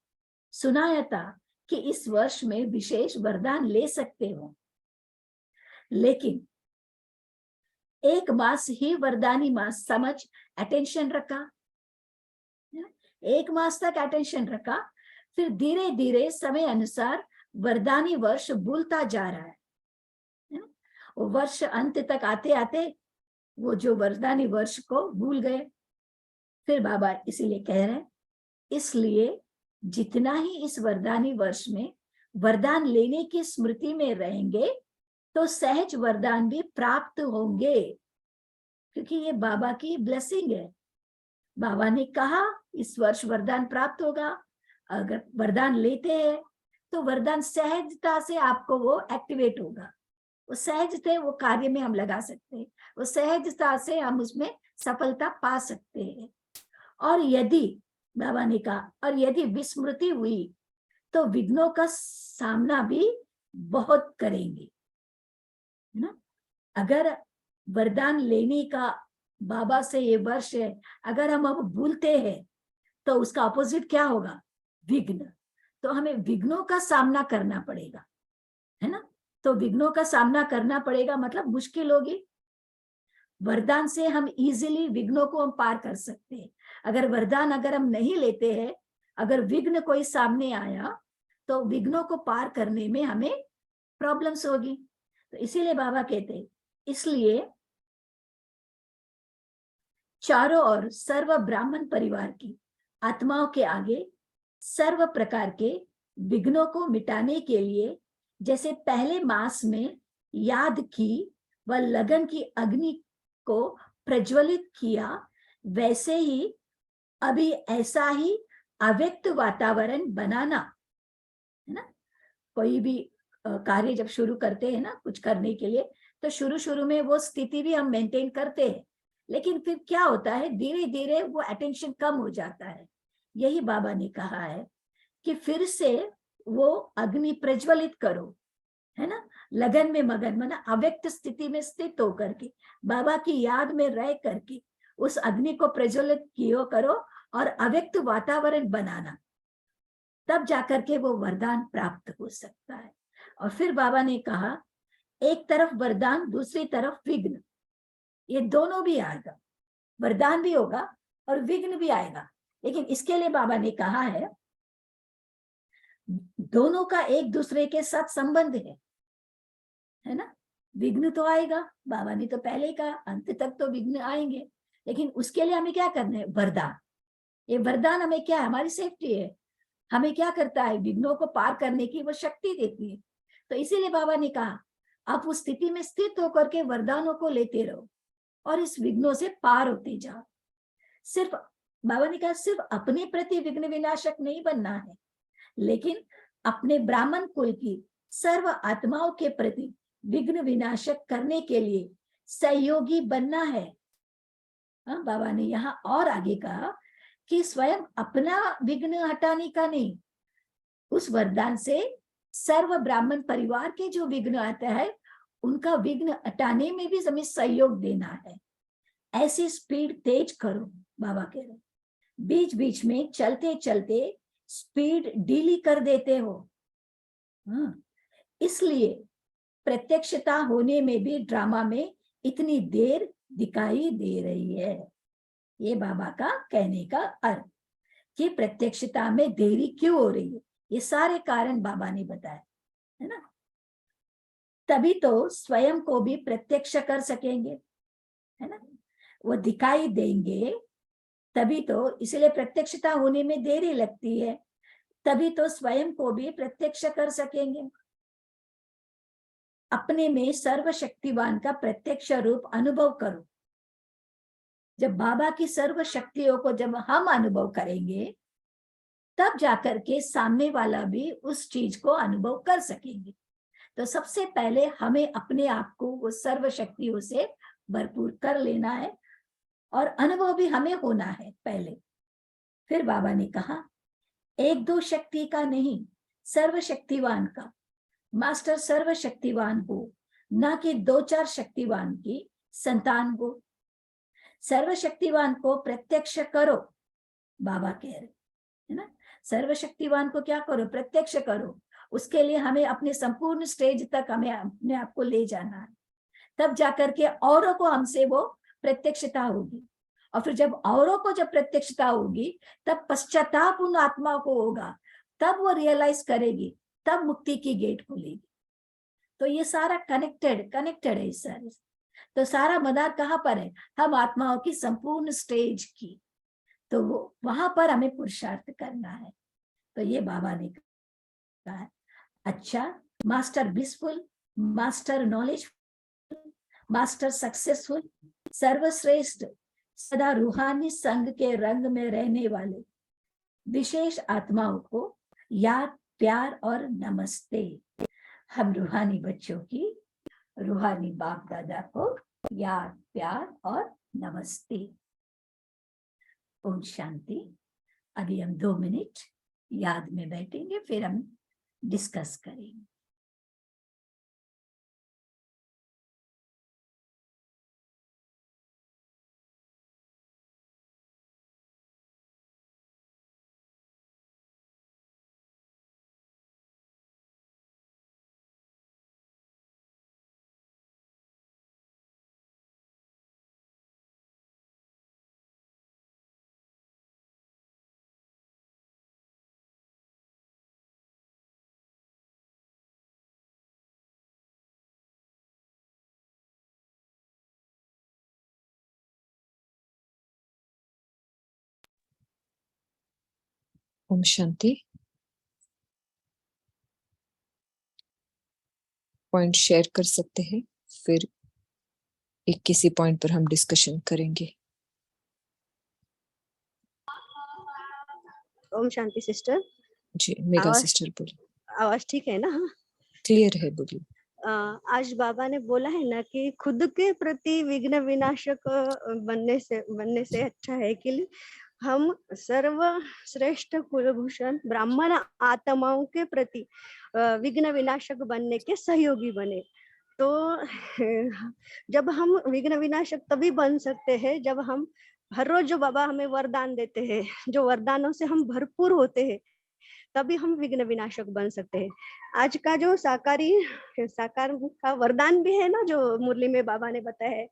सुनाया था कि इस वर्ष में विशेष वरदान ले सकते हो, लेकिन एक मास ही वरदानी मास समझ अटेंशन रखा, एक मास तक अटेंशन रखा, फिर धीरे धीरे समय अनुसार वरदानी वर्ष भूलता जा रहा है। वो वर्ष अंत तक आते आते वो जो वरदानी वर्ष को भूल गए। फिर बाबा इसीलिए कह रहे हैं इसलिए जितना ही इस वरदानी वर्ष में वरदान लेने की स्मृति में रहेंगे तो सहज वरदान भी प्राप्त होंगे, क्योंकि ये बाबा की ब्लेसिंग है। बाबा ने कहा इस वर्ष वरदान प्राप्त होगा, अगर वरदान लेते हैं तो वरदान सहजता से आपको वो एक्टिवेट होगा, वो सहजता वो कार्य में हम लगा सकते हैं, वो सहजता से हम उसमें सफलता पा सकते हैं। और यदि बाबा ने कहा और यदि विस्मृति हुई तो विघ्नों का सामना भी बहुत करेंगे, है ना। अगर वरदान लेने का बाबा से ये वर्ष है, अगर हम अब भूलते हैं तो उसका अपोजिट क्या होगा? विघ्न। तो हमें विघ्नों का सामना करना पड़ेगा, है ना। तो विघ्नों का सामना करना पड़ेगा मतलब मुश्किल होगी। वरदान से हम इजीली विघ्नों को हम पार कर सकते हैं। अगर वरदान अगर हम नहीं लेते हैं, अगर विघ्न कोई सामने आया तो विघ्नों को पार करने में हमें प्रॉब्लम्स होगी। तो इसीलिए बाबा कहते हैं इसलिए चारों ओर सर्व ब्राह्मण परिवार की आत्माओं के आगे सर्व प्रकार के विघ्नों को मिटाने के लिए जैसे पहले मास में याद की व लगन की अग्नि को प्रज्वलित किया, वैसे ही अभी ऐसा ही अव्यक्त वातावरण बनाना, है ना। कोई भी कार्य जब शुरू करते हैं ना कुछ करने के लिए, तो शुरू शुरू में वो स्थिति भी हम मेंटेन करते हैं, लेकिन फिर क्या होता है धीरे धीरे वो अटेंशन कम हो जाता है। यही बाबा ने कहा है कि फिर से वो अग्नि प्रज्वलित करो, है ना, लगन में मगन, माना अव्यक्त स्थिति में स्थित होकर के बाबा की याद में रह करके उस अग्नि को प्रज्वलित कियो करो और अव्यक्त वातावरण बनाना, तब जाकर के वो वरदान प्राप्त हो सकता है। और फिर बाबा ने कहा एक तरफ वरदान दूसरी तरफ विघ्न, ये दोनों भी आएगा, वरदान भी होगा और विघ्न भी आएगा। लेकिन इसके लिए बाबा ने कहा है दोनों का एक दूसरे के साथ संबंध है ना। विघ्न तो आएगा, बाबा ने तो पहले कहा अंत तक तो विघ्न आएंगे, लेकिन उसके लिए हमें क्या करना है? वरदान। ये वरदान हमें क्या है? हमारी सेफ्टी है, हमें क्या करता है? विघ्नों को पार करने की वो शक्ति देती है। तो इसीलिए बाबा ने कहा आप उस स्थिति में स्थित होकर के वरदानों को लेते रहो और इस विघ्नों से पार होते जाओ। सिर्फ बाबा ने कहा सिर्फ अपने प्रति विघ्न विनाशक नहीं बनना है, लेकिन अपने ब्राह्मण कुल की सर्व आत्माओं के प्रति विघ्न विनाशक करने के लिए सहयोगी बनना है। बाबा ने यहाँ और आगे कहा कि स्वयं अपना विघ्न हटाने का नहीं, उस वरदान से सर्व ब्राह्मण परिवार के जो विघ्न आता है उनका विघ्न हटाने में भी हमें सहयोग देना है। ऐसी स्पीड तेज करो, बाबा कह रहे। बीच बीच में चलते चलते स्पीड ढीली कर देते हो। इसलिए प्रत्यक्षता होने में भी ड्रामा में इतनी देर दिखाई दे रही है। ये बाबा का कहने का अर्थ कि प्रत्यक्षता में देरी क्यों हो रही है, ये सारे कारण बाबा ने बताया है ना। तभी तो स्वयं को भी प्रत्यक्ष कर सकेंगे, है ना, वो दिखाई देंगे तभी तो, इसलिए प्रत्यक्षता होने में देरी लगती है, तभी तो स्वयं को भी प्रत्यक्ष कर सकेंगे। अपने में सर्वशक्तिवान का प्रत्यक्ष रूप अनुभव करो। जब बाबा की सर्व शक्तियों को जब हम अनुभव करेंगे तब जाकर के सामने वाला भी उस चीज को अनुभव कर सकेंगे। तो सबसे पहले हमें अपने आप को वो सर्व शक्तियों से भरपूर कर लेना है और अनुभव भी हमें होना है पहले। फिर बाबा ने कहा एक दो शक्ति का नहीं, सर्वशक्तिवान का। मास्टर सर्वशक्तिवान हो, ना कि दो चार शक्तिवान की संतान हो। सर्वशक्तिवान को प्रत्यक्ष करो, बाबा कह रहे है ना। सर्वशक्तिवान को क्या करो, प्रत्यक्ष करो। उसके लिए हमें अपने संपूर्ण स्टेज तक हमें अपने आप को ले जाना है, तब जाकर के औरों को हमसे वो प्रत्यक्षता होगी। और फिर जब औरों को जब प्रत्यक्षता होगी तब पश्चाताप उन आत्माओं को होगा, तब वो रियलाइज करेगी, तब मुक्ति की गेट खुलेगी। तो ये सारा कनेक्टेड है सर। तो सारा मदार कहाँ पर है, हम आत्माओं की संपूर्ण स्टेज की। तो वो वहां पर हमें पुरुषार्थ करना है। तो ये बाबा ने कहा है। अच्छा, master blissful, master knowledgeful, master successful, सर्वश्रेष्ठ, सदा रूहानी संघ के रंग में रहने वाले विशेष आत्माओं को याद, प्यार और नमस्ते। हम रूहानी बच्चों की, रूहानी बाप दादा को याद, प्यार और नमस्ते। ओम शांति। अभी हम 2 मिनट याद में बैठेंगे, फिर हम डिस्कस करेंगे। ओम शांति। पॉइंट शेयर कर सकते हैं, फिर एक किसी पॉइंट पर हम डिस्कशन करेंगे। ओम शांति सिस्टर। जी मेगा आवाज- सिस्टर बोलिए। आवाज ठीक है ना? क्लियर है, बोलिए। आज बाबा ने बोला है ना कि खुद के प्रति विघ्न विनाशक बनने से अच्छा है कि हम सर्वश्रेष्ठ कुलभूषण ब्राह्मण आत्माओं के प्रति विघ्न विनाशक बनने के सहयोगी बने। तो जब हम विघ्न विनाशक तभी बन सकते हैं जब हम हर रोज जो बाबा हमें वरदान देते हैं, जो वरदानों से हम भरपूर होते हैं, तभी हम विघ्न विनाशक बन सकते हैं। आज का जो साकार का वरदान भी है ना, जो मुरली में बाबा ने बताया है,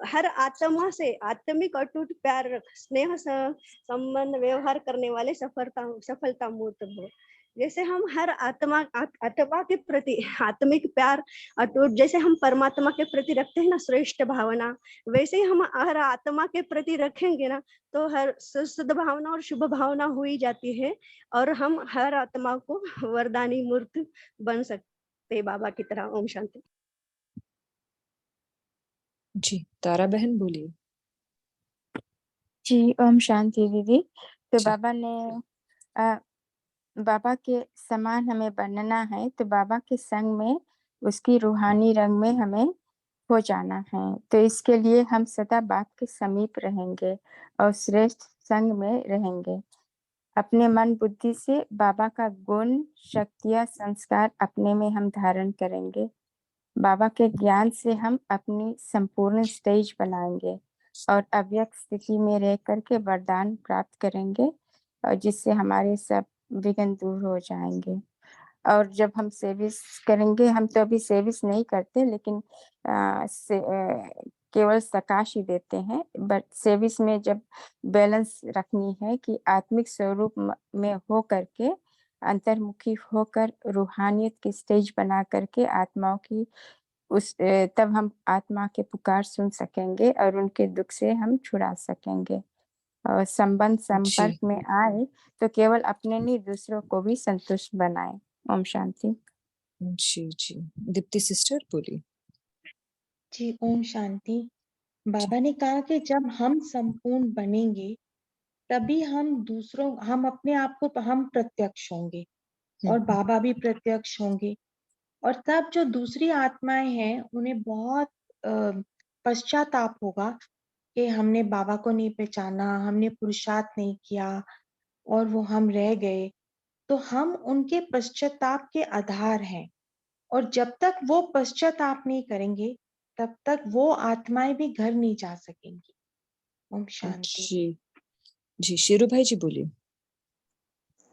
हर आत्मा से आत्मिक अटूट प्यार, स्नेह संबंध व्यवहार करने वाले सफलता मूर्त हो। जैसे हम हर आत्मा के प्रति आत्मिक प्यार अटूट, जैसे हम परमात्मा के प्रति रखते हैं ना श्रेष्ठ भावना, वैसे ही हम हर आत्मा के प्रति रखेंगे ना, तो हर शुद्ध भावना और शुभ भावना हो ही जाती है और हम हर आत्मा को वरदानी मूर्त बन सकते हैं बाबा की तरह। ओम शांति। जी तारा बहन बोलिए। जी ओम शांति दीदी। तो जी। बाबा ने बाबा के समान हमें बनना है, तो बाबा के संग में, उसकी रूहानी रंग में हमें हो जाना है। तो इसके लिए हम सदा बाप के समीप रहेंगे और श्रेष्ठ संग में रहेंगे। अपने मन बुद्धि से बाबा का गुण, शक्तियाँ, संस्कार अपने में हम धारण करेंगे। बाबा के ज्ञान से हम अपनी संपूर्ण स्टेज बनाएंगे और अव्यक्त स्थिति में रह करके वरदान प्राप्त करेंगे और जिससे हमारे सब विघ्न दूर हो जाएंगे। और जब हम सर्विस करेंगे, हम तो अभी सर्विस नहीं करते, लेकिन केवल सकाश ही देते हैं, बट सर्विस में जब बैलेंस रखनी है कि आत्मिक स्वरूप में हो करके, अंतर्मुखी होकर रूहानियत की स्टेज बना करके आत्माओं की तब हम आत्मा के पुकार सुन सकेंगे और उनके दुख से हम छुड़ा सकेंगे। और संपर्क में आए तो केवल अपने नहीं, दूसरों को भी संतुष्ट बनाए। ओम शांति। जी दीप्ति सिस्टर बोलिए। जी ओम शांति। बाबा ने कहा कि जब हम संपूर्ण बनेंगे तभी हम अपने आप को हम प्रत्यक्ष होंगे और बाबा भी प्रत्यक्ष होंगे, और तब जो दूसरी आत्माएं हैं उन्हें बहुत पश्चाताप होगा कि हमने बाबा को नहीं पहचाना, हमने पुरुषार्थ नहीं किया और वो हम रह गए। तो हम उनके पश्चाताप के आधार हैं, और जब तक वो पश्चाताप नहीं करेंगे तब तक वो आत्माएं भी घर नहीं जा सकेंगी। ओम शांति। जी शेरू भाई जी बोलिए।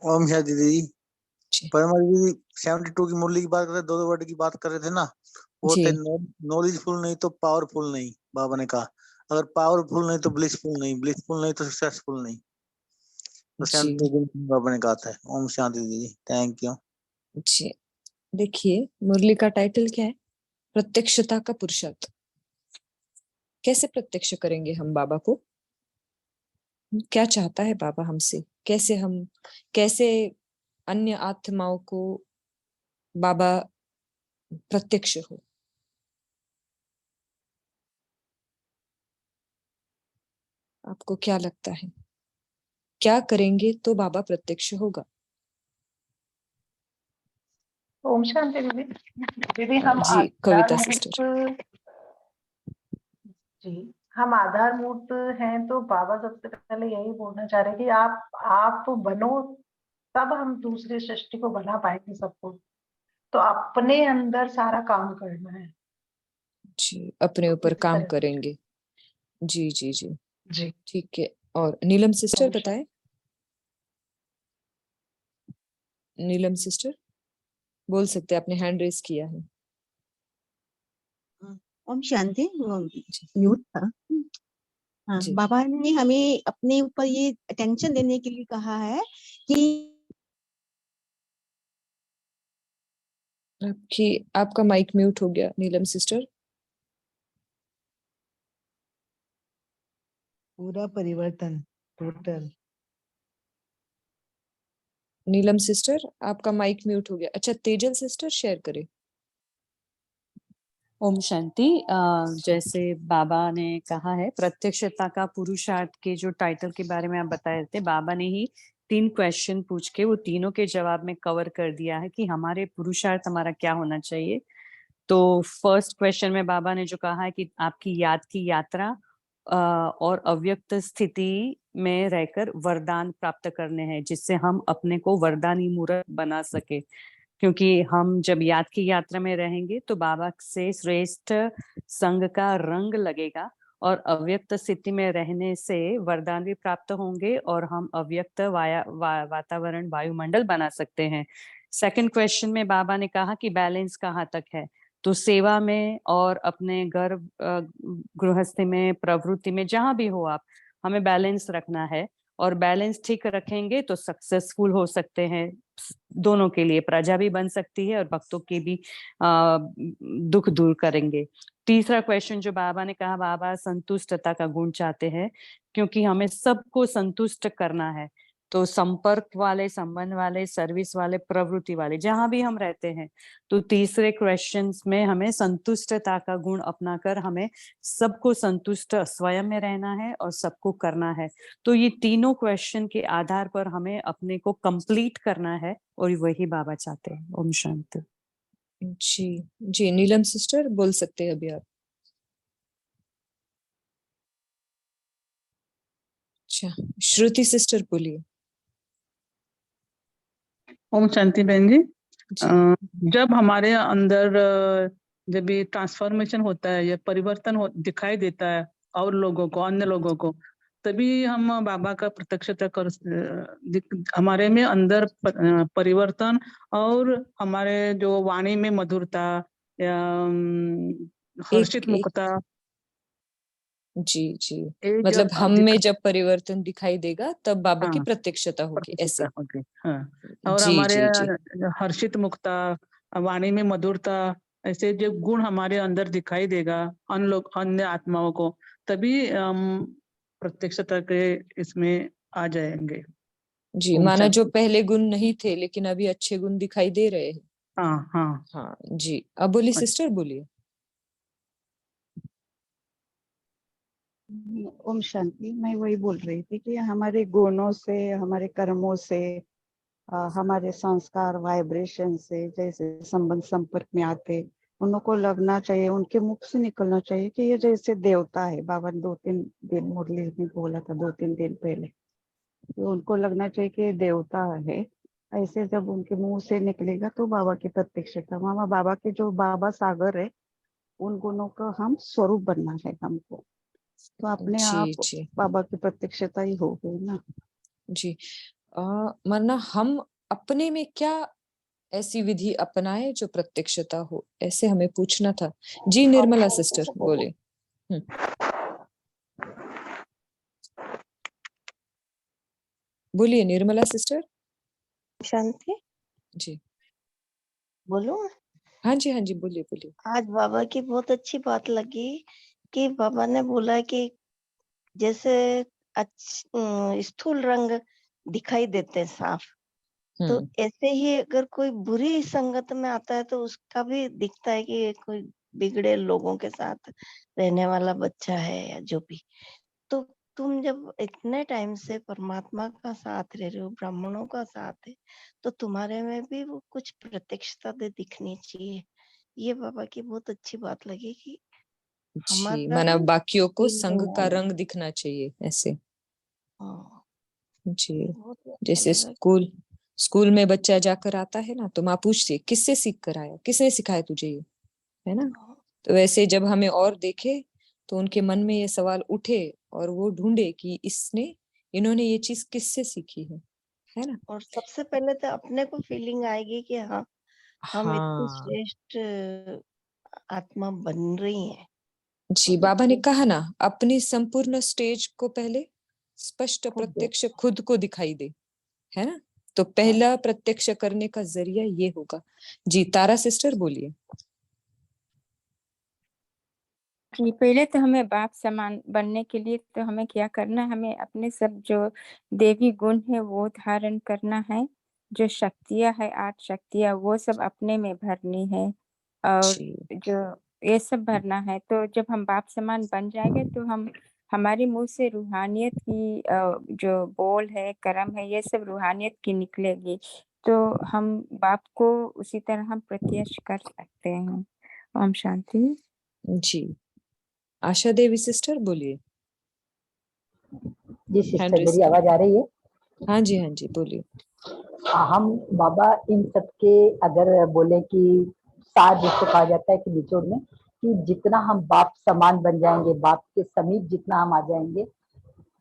ओम शांति दीदी। परमा दीदी 72 की मुरली की बात कर रहे, दो वर्ड की बात कर रहे थे ना, वो थे नॉलेजफुल नहीं तो पावरफुल नहीं। बाबा ने कहा अगर पावरफुल नहीं तो ब्लिसफुल नहीं, ब्लिसफुल नहीं तो सक्सेसफुल नहीं। तो 72 बाबा ने कहा था। ओम शांति दीदी, थैंक यू। जी देखिए, मुरली का टाइटल क्या है? प्रत्यक्षता का पुरुषार्थ। कैसे प्रत्यक्ष करेंगे हम बाबा को? क्या चाहता है बाबा हमसे? कैसे अन्य आत्माओं को बाबा प्रत्यक्ष हो? आपको क्या लगता है, क्या करेंगे तो बाबा प्रत्यक्ष होगा? ओम शांति दीदी। दीदी हम जी कविता सिस्टर। जी हम आधारभूत हैं, तो बाबा सबसे पहले यही बोलना चाह रहे कि आप बनो, तब हम दूसरी सृष्टि को बना पाएंगे सबको। तो अपने अंदर सारा काम करना है। जी अपने ऊपर काम करेंगे। जी जी जी जी ठीक है। और नीलम सिस्टर बताए। नीलम सिस्टर बोल सकते, आपने हैंड रेस किया है। ओम शांति। म्यूट था। हाँ, बाबा ने हमें अपने ऊपर ये अटेंशन देने के लिए कहा है कि आपका माइक म्यूट हो गया नीलम सिस्टर। पूरा परिवर्तन टोटल। नीलम सिस्टर आपका माइक म्यूट हो गया। अच्छा तेजल सिस्टर शेयर करें। ओम शांति। जैसे बाबा ने कहा है प्रत्यक्षता का पुरुषार्थ के जो टाइटल के बारे में आप बता रहे थे, बाबा ने ही 3 क्वेश्चन पूछ के वो तीनों के जवाब में कवर कर दिया है कि हमारे पुरुषार्थ हमारा क्या होना चाहिए। तो फर्स्ट क्वेश्चन में बाबा ने जो कहा है कि आपकी याद की यात्रा और अव्यक्त स्थिति में रहकर वरदान प्राप्त करने हैं, जिससे हम अपने को वरदानी मूर्त बना सके। क्योंकि हम जब याद की यात्रा में रहेंगे तो बाबा से श्रेष्ठ संग का रंग लगेगा, और अव्यक्त स्थिति में रहने से वरदान भी प्राप्त होंगे और हम अव्यक्त वातावरण वायुमंडल बना सकते हैं। सेकंड क्वेश्चन में बाबा ने कहा कि बैलेंस कहाँ तक है, तो सेवा में और अपने घर गृहस्थी में, प्रवृत्ति में, जहां भी हो आप, हमें बैलेंस रखना है। और बैलेंस ठीक रखेंगे तो सक्सेसफुल हो सकते हैं, दोनों के लिए, प्रजा भी बन सकती है और भक्तों के भी दुख दूर करेंगे। तीसरा क्वेश्चन जो बाबा ने कहा, बाबा संतुष्टता का गुण चाहते हैं, क्योंकि हमें सबको संतुष्ट करना है। तो संपर्क वाले, संबंध वाले, सर्विस वाले, प्रवृत्ति वाले, जहां भी हम रहते हैं, तो तीसरे क्वेश्चंस में हमें संतुष्टता का गुण अपनाकर हमें सबको संतुष्ट स्वयं में रहना है और सबको करना है। तो ये तीनों क्वेश्चन के आधार पर हमें अपने को कंप्लीट करना है, और वही बाबा चाहते हैं। ओम शांति। जी जी नीलम सिस्टर बोल सकते हैं अभी आप। अच्छा श्रुति सिस्टर बोलिए। ओम शांति बहन जी। जब हमारे अंदर जब ये ट्रांसफॉर्मेशन होता है या परिवर्तन दिखाई देता है और लोगों को, अन्य लोगों को, तभी हम बाबा का प्रत्यक्षता कर हमारे में अंदर परिवर्तन और हमारे जो वाणी में मधुरता या हर्षित मुखता। जी जी, ये मतलब जब हम में जब परिवर्तन दिखाई देगा तब बाबा की हाँ, प्रत्यक्षता होगी, ऐसे। होगी, हाँ। और जी हमारे जी जी हर्षित मुखता, वाणी में मधुरता, ऐसे जो गुण हमारे अंदर दिखाई देगा अन्य आत्माओं को, तभी हम प्रत्यक्षता के इसमें आ जाएंगे। जी, माना जो पहले गुण नहीं थे लेकिन अभी अच्छे गुण दिखाई दे रहे हैं। हाँ हाँ हाँ जी, अब बोलिए सिस्टर, बोलिए। ओम शांति। मैं वही बोल रही थी कि हमारे गुणों से, हमारे कर्मों से, हमारे संस्कार, वाइब्रेशन से जैसे संबंध संपर्क में आते, उनको लगना चाहिए, उनके मुख से निकलना चाहिए कि ये जैसे देवता है। बाबा ने 2-3 दिन मुरली में बोला था, 2-3 दिन पहले, तो उनको लगना चाहिए कि ये देवता है। ऐसे जब उनके मुंह से निकलेगा तो बाबा की प्रत्यक्षता, मामा बाबा के जो बाबा सागर है, उन गुणों का हम स्वरूप बनना है हमको, तो अपने आप जी बाबा की प्रत्यक्षता ही हो गई ना। जी, वरना हम अपने में क्या ऐसी विधि अपनाए जो प्रत्यक्षता हो, ऐसे हमें पूछना था। जी निर्मला सिस्टर, बोलिए। बोलिए निर्मला सिस्टर। शांति जी बोलो। हाँ जी हाँ जी, बोलिए बोलिए। आज बाबा की बहुत अच्छी बात लगी कि बाबा ने बोला कि जैसे स्थूल रंग दिखाई देते हैं साफ, तो ऐसे ही अगर कोई बुरी संगत में आता है तो उसका भी दिखता है कि कोई बिगड़े लोगों के साथ रहने वाला बच्चा है या जो भी। तो तुम जब इतने टाइम से परमात्मा का साथ रह रहे हो, ब्राह्मणों का साथ है, तो तुम्हारे में भी वो कुछ प्रत्यक्षता दिखनी चाहिए। ये बाबा की बहुत अच्छी बात लगी कि जी, हमारा माना बाकियों को संग का रंग दिखना चाहिए, ऐसे। जी, जैसे स्कूल में बच्चा जाकर आता है ना, तो माँ पूछती है किससे सीख कर आया, किसने सिखाया तुझे ये, है ना। तो वैसे जब हमें और देखे तो उनके मन में ये सवाल उठे और वो ढूंढे कि इन्होंने ये चीज किससे सीखी है ना। और सबसे पहले तो अपने को फीलिंग आएगी कि हाँ, हम इतनी श्रेष्ठ आत्मा बन रही हैं। जी, बाबा ने कहा ना, अपनी संपूर्ण स्टेज को पहले स्पष्ट प्रत्यक्ष खुद को दिखाई दे, है ना। तो पहला प्रत्यक्ष करने का जरिया ये होगा। जी तारा सिस्टर, बोलिए। जी, पहले तो हमें बाप समान बनने के लिए तो हमें क्या करना है, हमें अपने सब जो देवी गुण है वो धारण करना है, जो शक्तियां है, 8 शक्तियां, वो सब अपने में भरनी है, और जो ये सब भरना है। तो जब हम बाप समान बन जाएंगे तो हम हमारे मुंह से रूहानियत की जो बोल है, कर्म है, ये सब रूहानियत की निकलेगी, तो हम बाप को उसी तरह हम प्रत्यक्ष कर सकते हैं। ओम शांति। जी आशा देवी सिस्टर, बोलिए। जी सिस्टर, मेरी आवाज आ रही है? हाँ जी बोलिए। हम बाबा इन सबके अगर बोले कि साथ जिसको कहा जाता है कि निचोड़ में, कि जितना हम बाप समान बन जाएंगे, बाप के समीप जितना हम आ जाएंगे,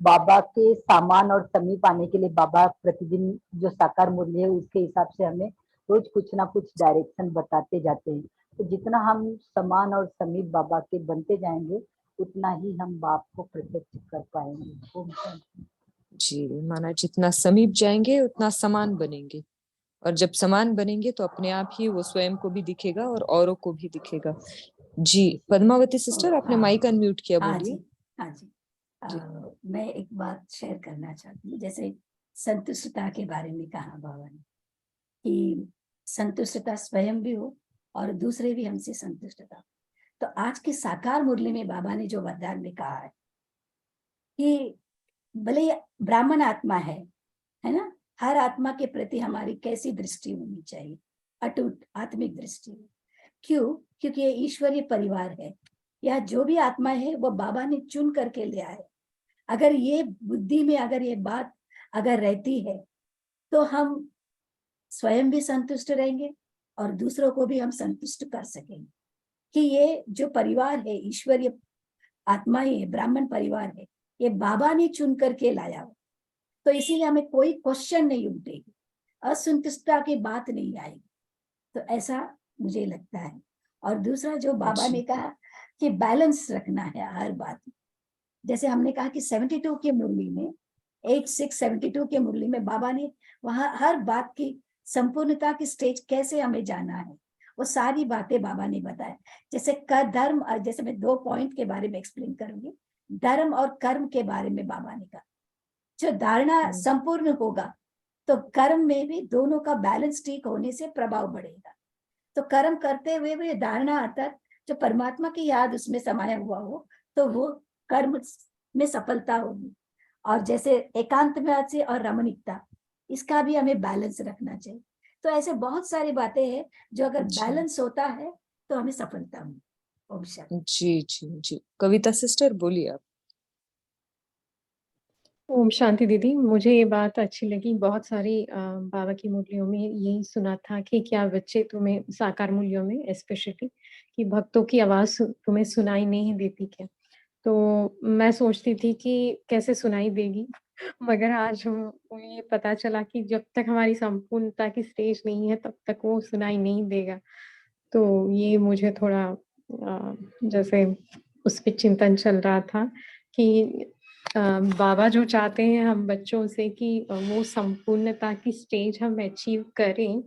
बाबा के सामान और समीप आने के लिए बाबा प्रतिदिन जो साकार मूल्य है उसके हिसाब से हमें रोज कुछ ना कुछ डायरेक्शन बताते जाते हैं। तो जितना हम समान और समीप बाबा के बनते जाएंगे, उतना ही हम बाप को प्रत्यक्ष कर पाएंगे। जी, माना जितना समीप जाएंगे उतना समान बनेंगे, और जब समान बनेंगे तो अपने आप ही वो स्वयं को भी दिखेगा और औरों को भी दिखेगा। जी पद्मावती सिस्टर, आपने माइक अनम्यूट किया, बोलिए। हाँ जी। मैं एक बात शेयर करना चाहती हूँ। जैसे संतुष्टता के बारे में कहा बाबा ने कि संतुष्टता स्वयं भी हो और दूसरे भी हमसे संतुष्टता। तो आज के साकार मुरली में बाबा ने जो वरदान में कहा है कि भले ब्राह्मण आत्मा है ना, हर आत्मा के प्रति हमारी कैसी दृष्टि होनी चाहिए, अटूट आत्मिक दृष्टि। क्यों? क्योंकि ये ईश्वरीय परिवार है, या जो भी आत्मा है वो बाबा ने चुन करके लिया है। अगर ये बुद्धि में अगर ये बात अगर रहती है तो हम स्वयं भी संतुष्ट रहेंगे और दूसरों को भी हम संतुष्ट कर सकेंगे कि ये जो परिवार है ईश्वरीय आत्मा ही है, ब्राह्मण परिवार है, ये बाबा ने चुन करके लाया हो, तो इसीलिए हमें कोई क्वेश्चन नहीं उठेगी, असंतुष्टता की बात नहीं आएगी। तो ऐसा मुझे लगता है। और दूसरा जो बाबा ने कहा कि बैलेंस रखना है हर बात में, जैसे हमने कहा कि 72 की मुरली में 8672 के मुरली में बाबा ने वहां हर बात की संपूर्णता की स्टेज कैसे हमें जाना है, वो सारी बातें बाबा ने बताया। जैसे धर्म, जैसे मैं 2 पॉइंट के बारे में एक्सप्लेन करूंगी। धर्म और कर्म के बारे में बाबा ने कहा, जो धारणा संपूर्ण होगा तो कर्म में भी दोनों का बैलेंस ठीक होने से प्रभाव बढ़ेगा। तो कर्म करते हुए भी धारणा अर्थात जो परमात्मा की याद उसमें समाया हुआ हो, तो वो कर्म में सफलता होगी। और जैसे एकांत से और रमणीकता, इसका भी हमें बैलेंस रखना चाहिए। तो ऐसे बहुत सारी बातें हैं जो अगर बैलेंस होता है तो हमें सफलता मिली। ओम शांति। जी जी जी, कविता सिस्टर बोलिए आप। ओम शांति दीदी, मुझे ये बात अच्छी लगी। बहुत सारी बाबा की मुरलियों में यही सुना था कि क्या बच्चे तुम्हें, साकार मूल्यों में स्पेशली, कि भक्तों की आवाज तुम्हें सुनाई नहीं देती क्या? तो मैं सोचती थी कि कैसे सुनाई देगी, मगर आज ये पता चला कि जब तक हमारी संपूर्णता की स्टेज नहीं है तब तक वो सुनाई नहीं देगा। तो ये मुझे थोड़ा जैसे उस पे चिंतन चल रहा था कि बाबा जो चाहते हैं हम बच्चों से कि वो संपूर्णता की स्टेज हम अचीव करें,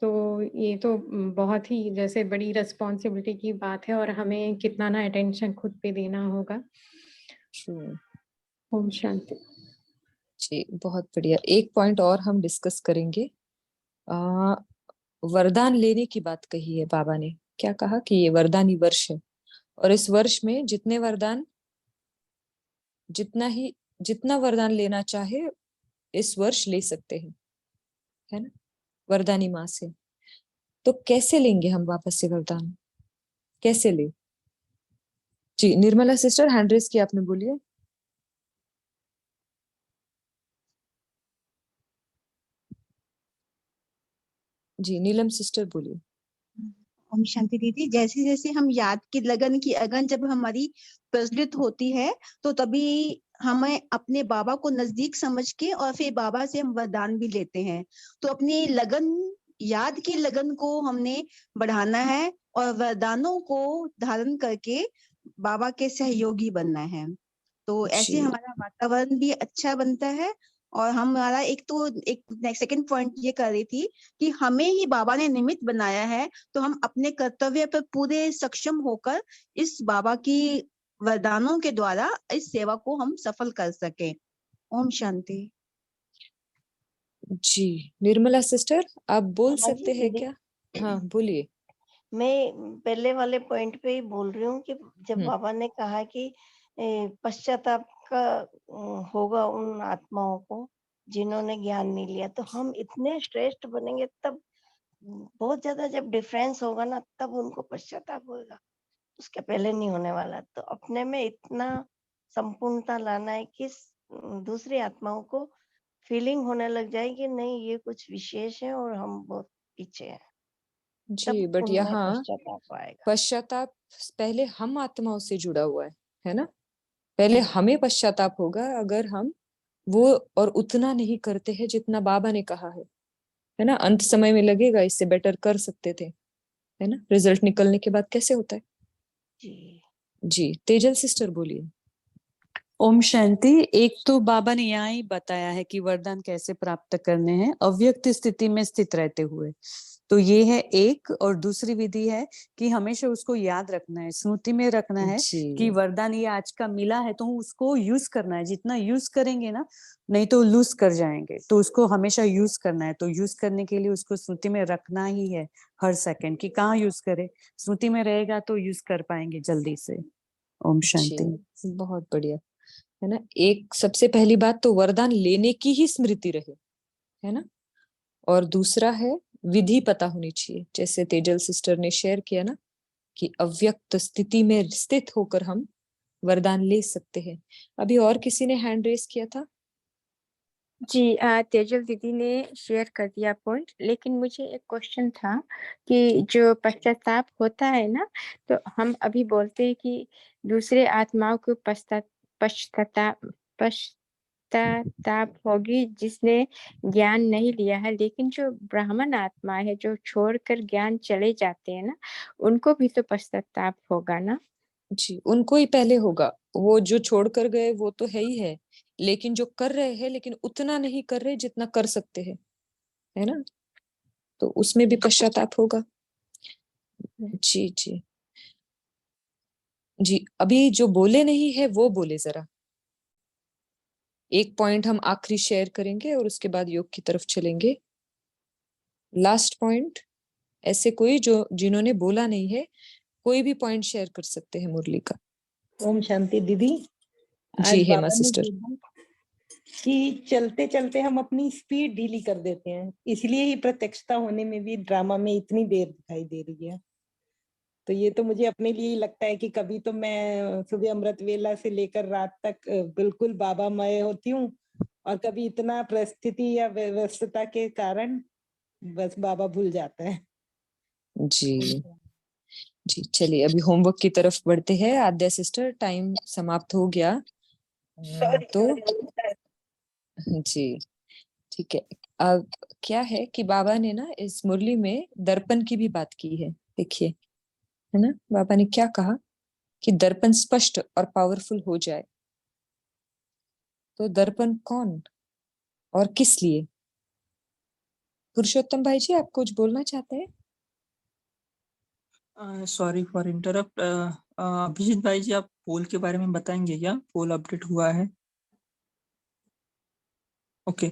तो ये तो बहुत ही जैसे बड़ी रिस्पॉन्सिबिलिटी की बात है और हमें कितना ना अटेंशन खुद पे देना होगा। ओम शांति। जी बहुत बढ़िया। एक पॉइंट और हम डिस्कस करेंगे। वरदान लेने की बात कही है बाबा ने। क्या कहा कि ये वरदानी वर्ष है और इस वर्ष में जितना वरदान लेना चाहे इस वर्ष ले सकते हैं, है ना, वरदानी माँ से। तो कैसे लेंगे हम वापस से वरदान, कैसे ले? जी निर्मला सिस्टर हैंड रेस की आपने, बोलिए। जी नीलम सिस्टर बोलिए। ओम शांति दीदी, जैसे जैसे हम याद की लगन की अगन जब हमारी प्रज्वलित होती है तो तभी हमें अपने बाबा को नजदीक समझ के और फिर बाबा से हम वरदान भी लेते हैं। तो अपनी लगन, याद की लगन को हमने बढ़ाना है और वरदानों को धारण करके बाबा के सहयोगी बनना है। तो ऐसे हमारा वातावरण भी अच्छा बनता है। और हमारा एक सेकंड पॉइंट ये कर रही थी कि हमें ही बाबा ने निमित्त बनाया है, तो हम अपने कर्तव्य पर पूरे सक्षम होकर इस बाबा की वरदानों के द्वारा इस सेवा को हम सफल कर सके। ओम शांति। जी निर्मला सिस्टर आप बोल हाँ सकते जी हैं दीदी। क्या? हाँ बोलिए। मैं पहले वाले पॉइंट पे ही बोल रही हूँ कि जब बाबा ने कहा कि पश्चाताप का होगा उन आत्माओं को जिन्होंने ज्ञान नहीं लिया, तो हम इतने श्रेष्ठ बनेंगे तब, बहुत ज्यादा जब डिफरेंस होगा ना तब उनको पश्चाताप होगा, उसके पहले नहीं होने वाला। तो अपने में इतना संपूर्णता लाना है कि दूसरी आत्माओं को फीलिंग होने लग जाए कि नहीं ये कुछ विशेष है और हम बहुत पीछे हैं। जी बट उनमें यहाँ पश्चाताप आएगा। पश्चाताप पहले हम आत्माओं से जुड़ा हुआ है ना। पहले हमें पश्चाताप होगा अगर हम वो और उतना नहीं करते हैं जितना बाबा ने कहा है ना। अंत समय में लगेगा इससे बेटर कर सकते थे, है ना। रिजल्ट निकलने के बाद कैसे होता है। जी तेजल सिस्टर बोलिए। ओम शांति। एक तो बाबा ने यहाँ ही बताया है कि वरदान कैसे प्राप्त करने हैं, अव्यक्त स्थिति में स्थित रहते हुए। तो ये है एक। और दूसरी विधि है कि हमेशा उसको याद रखना है, स्मृति में रखना है कि वरदान ये आज का मिला है तो उसको यूज करना है। जितना यूज करेंगे ना, नहीं तो लूज कर जाएंगे, तो उसको हमेशा यूज करना है। तो यूज करने के लिए उसको स्मृति में रखना ही है हर सेकंड, कि कहाँ यूज करे। स्मृति में रहेगा तो यूज कर पाएंगे जल्दी से। ओम शांति। बहुत बढ़िया, है ना। एक सबसे पहली बात तो वरदान लेने की ही स्मृति रहे, है ना। और दूसरा है विधि पता होनी चाहिए, जैसे तेजल सिस्टर ने शेयर किया ना कि अव्यक्त स्थिति में स्थित होकर हम वरदान ले सकते हैं। अभी और किसी ने हैंड रेस किया था? जी तेजल दीदी ने शेयर कर दिया पॉइंट, लेकिन मुझे एक क्वेश्चन था कि जो पश्चाताप होता है ना, तो हम अभी बोलते हैं कि दूसरे आत्माओं को पश्चाताप पश्चाताप होगी जिसने ज्ञान नहीं लिया है, लेकिन जो ब्राह्मण आत्मा है जो छोड़कर ज्ञान चले जाते हैं ना, उनको भी तो पश्चाताप होगा ना। जी, उनको ही पहले होगा। वो जो छोड़ कर गए वो तो है ही है, लेकिन जो कर रहे हैं लेकिन उतना नहीं कर रहे जितना कर सकते हैं, है ना, तो उसमें भी पश्चाताप होगा। जी जी जी, अभी जो बोले नहीं है वो बोले जरा। एक पॉइंट हम आखिरी शेयर करेंगे और उसके बाद योग की तरफ चलेंगे। लास्ट पॉइंट ऐसे कोई जो जिन्होंने बोला नहीं है, कोई भी पॉइंट शेयर कर सकते हैं मुरली का। ओम शांति दीदी। जी आज हेमा बाबा ने सिस्टर। बोला कि चलते चलते हम अपनी स्पीड ढीली कर देते हैं, इसलिए ही प्रत्यक्षता होने में भी ड्रामा में इतनी देर दिखाई दे रही है। तो ये तो मुझे अपने लिए ही लगता है कि कभी तो मैं सुबह अमृत वेला से लेकर रात तक बिल्कुल बाबामय होती हूँ, और कभी इतना परिस्थिति या व्यस्तता के कारण बस बाबा भूल जाता है। जी जी, चलिए अभी होमवर्क की तरफ बढ़ते हैं। आद्या सिस्टर, टाइम समाप्त हो गया तो जी ठीक है। अब क्या है कि बाबा ने ना इस मुरली में दर्पण की भी बात की है। देखिए, है ना, बाबा ने क्या कहा कि दर्पण स्पष्ट और पावरफुल हो जाए। तो दर्पण कौन और किस लिए? पुरुषोत्तम भाई जी, आप कुछ बोलना चाहते हैं? Sorry for interrupt. अभिजीत भाई जी, आप पोल के बारे में बताएंगे क्या? पोल अपडेट हुआ है? ओके,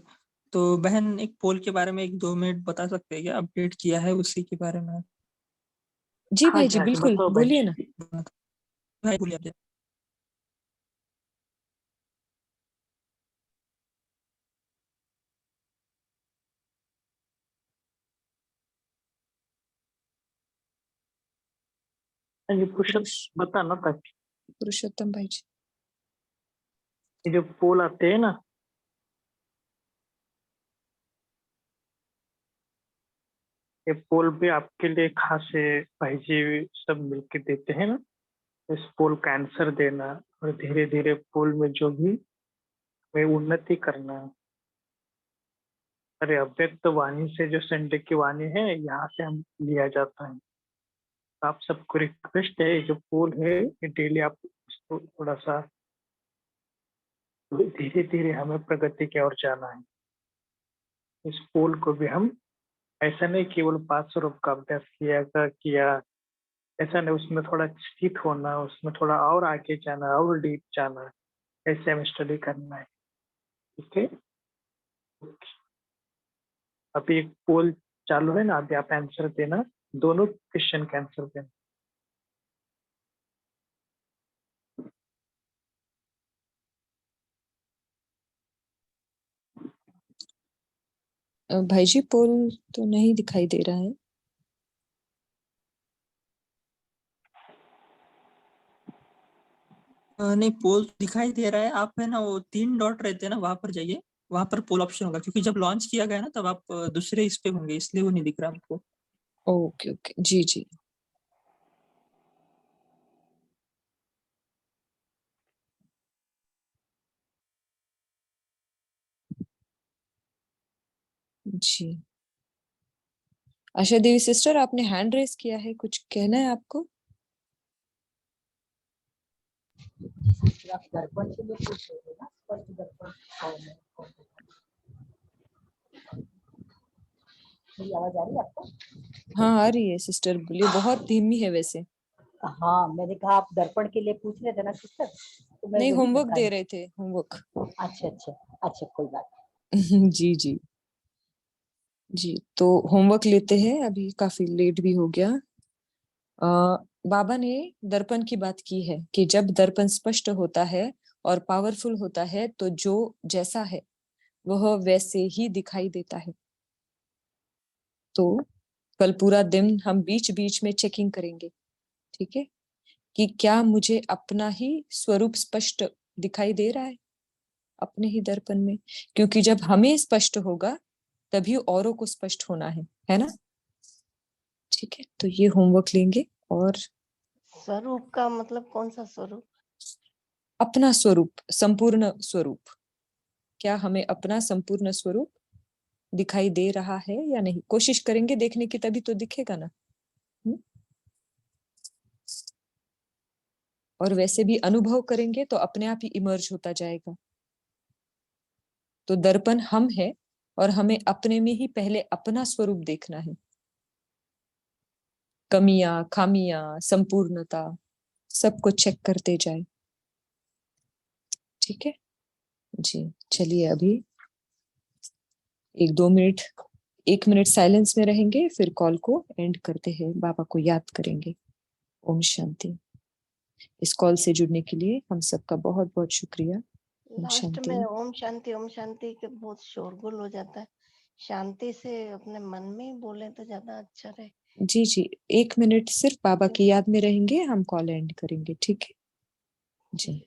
तो बहन एक पोल के बारे में 1-2 मिनट बता सकते हैं क्या? अपडेट किया है उसी के बारे में। जी भाई जी, हाँ जी, बिल्कुल बताओ बहन। बोलिए ना। भाई बोलिए आप। ये पुरुषोत्तम बता ना ताकि पुरुषोत्तम भाई जी। ये जो पोल आते हैं ना, ये पोल भी आपके लिए खास है, भाई जी सब मिलके देते हैं ना। इस पोल का आंसर देना और धीरे धीरे पोल में जो भी हमें उन्नति करना। अरे अव्यक्त वाणी से जो संडे की वाणी है, यहाँ से हम लिया जाता है। आप सबको रिक्वेस्ट है, जो पोल है ये डेली आप उसको थोड़ा सा धीरे धीरे हमें प्रगति की ओर जाना है। इस पोल को भी हम ऐसा नहीं केवल 5 स्वरूप का अभ्यास किया, ऐसा नहीं, उसमें थोड़ा स्थित होना, उसमें थोड़ा और आगे जाना, और डीप जाना, ऐसे हमें स्टडी करना है। ठीक है, अभी एक पोल चालू है ना, अभी आप आंसर देना, दोनों क्वेश्चन का आंसर देना। भाई जी, पोल तो नहीं दिखाई दे रहा है। नहीं, पोल दिखाई दे रहा है। आप है ना वो 3 डॉट रहते हैं ना, वहां पर जाइए, वहां पर पोल ऑप्शन होगा, क्योंकि जब लॉन्च किया गया ना तब आप दूसरे इस पे होंगे, इसलिए वो नहीं दिख रहा आपको। ओके ओके, जी जी। जी, आशा देवी सिस्टर, आपने हैंड रेस किया है, कुछ कहना है आपको? आप दर्पण के लिए पूछ रहे थे ना, स्पष्ट दर्पण मेरी आवाज आ रही है आपको? हाँ आ रही है सिस्टर, बोलिए। बहुत धीमी है वैसे। हाँ, मैंने कहा आप दर्पण के लिए पूछ रहे थे ना सिस्टर, तो मैं नहीं, वही होमवर्क बताई। दे रहे थे, होमवर्क। अच्छा अच्छा अच्छा, कोई बात जी जी जी, तो होमवर्क लेते हैं, अभी काफी लेट भी हो गया। बाबा ने दर्पण की बात की है कि जब दर्पण स्पष्ट होता है और पावरफुल होता है तो जो जैसा है वह वैसे ही दिखाई देता है। तो कल पूरा दिन हम बीच बीच में चेकिंग करेंगे, ठीक है, कि क्या मुझे अपना ही स्वरूप स्पष्ट दिखाई दे रहा है। अपने ही दर्पण में, क्योंकि जब हमें स्पष्ट होगा तभी औरों को स्पष्ट होना है ना। ठीक है, तो ये होमवर्क लेंगे। और स्वरूप का मतलब कौन सा स्वरूप? अपना स्वरूप, संपूर्ण स्वरूप, क्या हमें अपना संपूर्ण स्वरूप दिखाई दे रहा है या नहीं, कोशिश करेंगे देखने की, तभी तो दिखेगा ना। और वैसे भी अनुभव करेंगे तो अपने आप ही इमर्ज होता जाएगा। तो दर्पण हम है और हमें अपने में ही पहले अपना स्वरूप देखना है, कमियां, खामियां, संपूर्णता, सबको चेक करते जाए। ठीक है जी, चलिए अभी 1-2 मिनट, 1 मिनट साइलेंस में रहेंगे, फिर कॉल को एंड करते हैं, बाबा को याद करेंगे। ओम शांति। इस कॉल से जुड़ने के लिए हम सबका बहुत बहुत शुक्रिया। ओम लास्ट शांति। में ओम शांति के बहुत शोरगुल हो जाता है, शांति से अपने मन में ही बोले तो ज्यादा अच्छा रहे। जी जी, 1 मिनट सिर्फ बाबा की याद में रहेंगे, हम कॉल एंड करेंगे। ठीक है जी।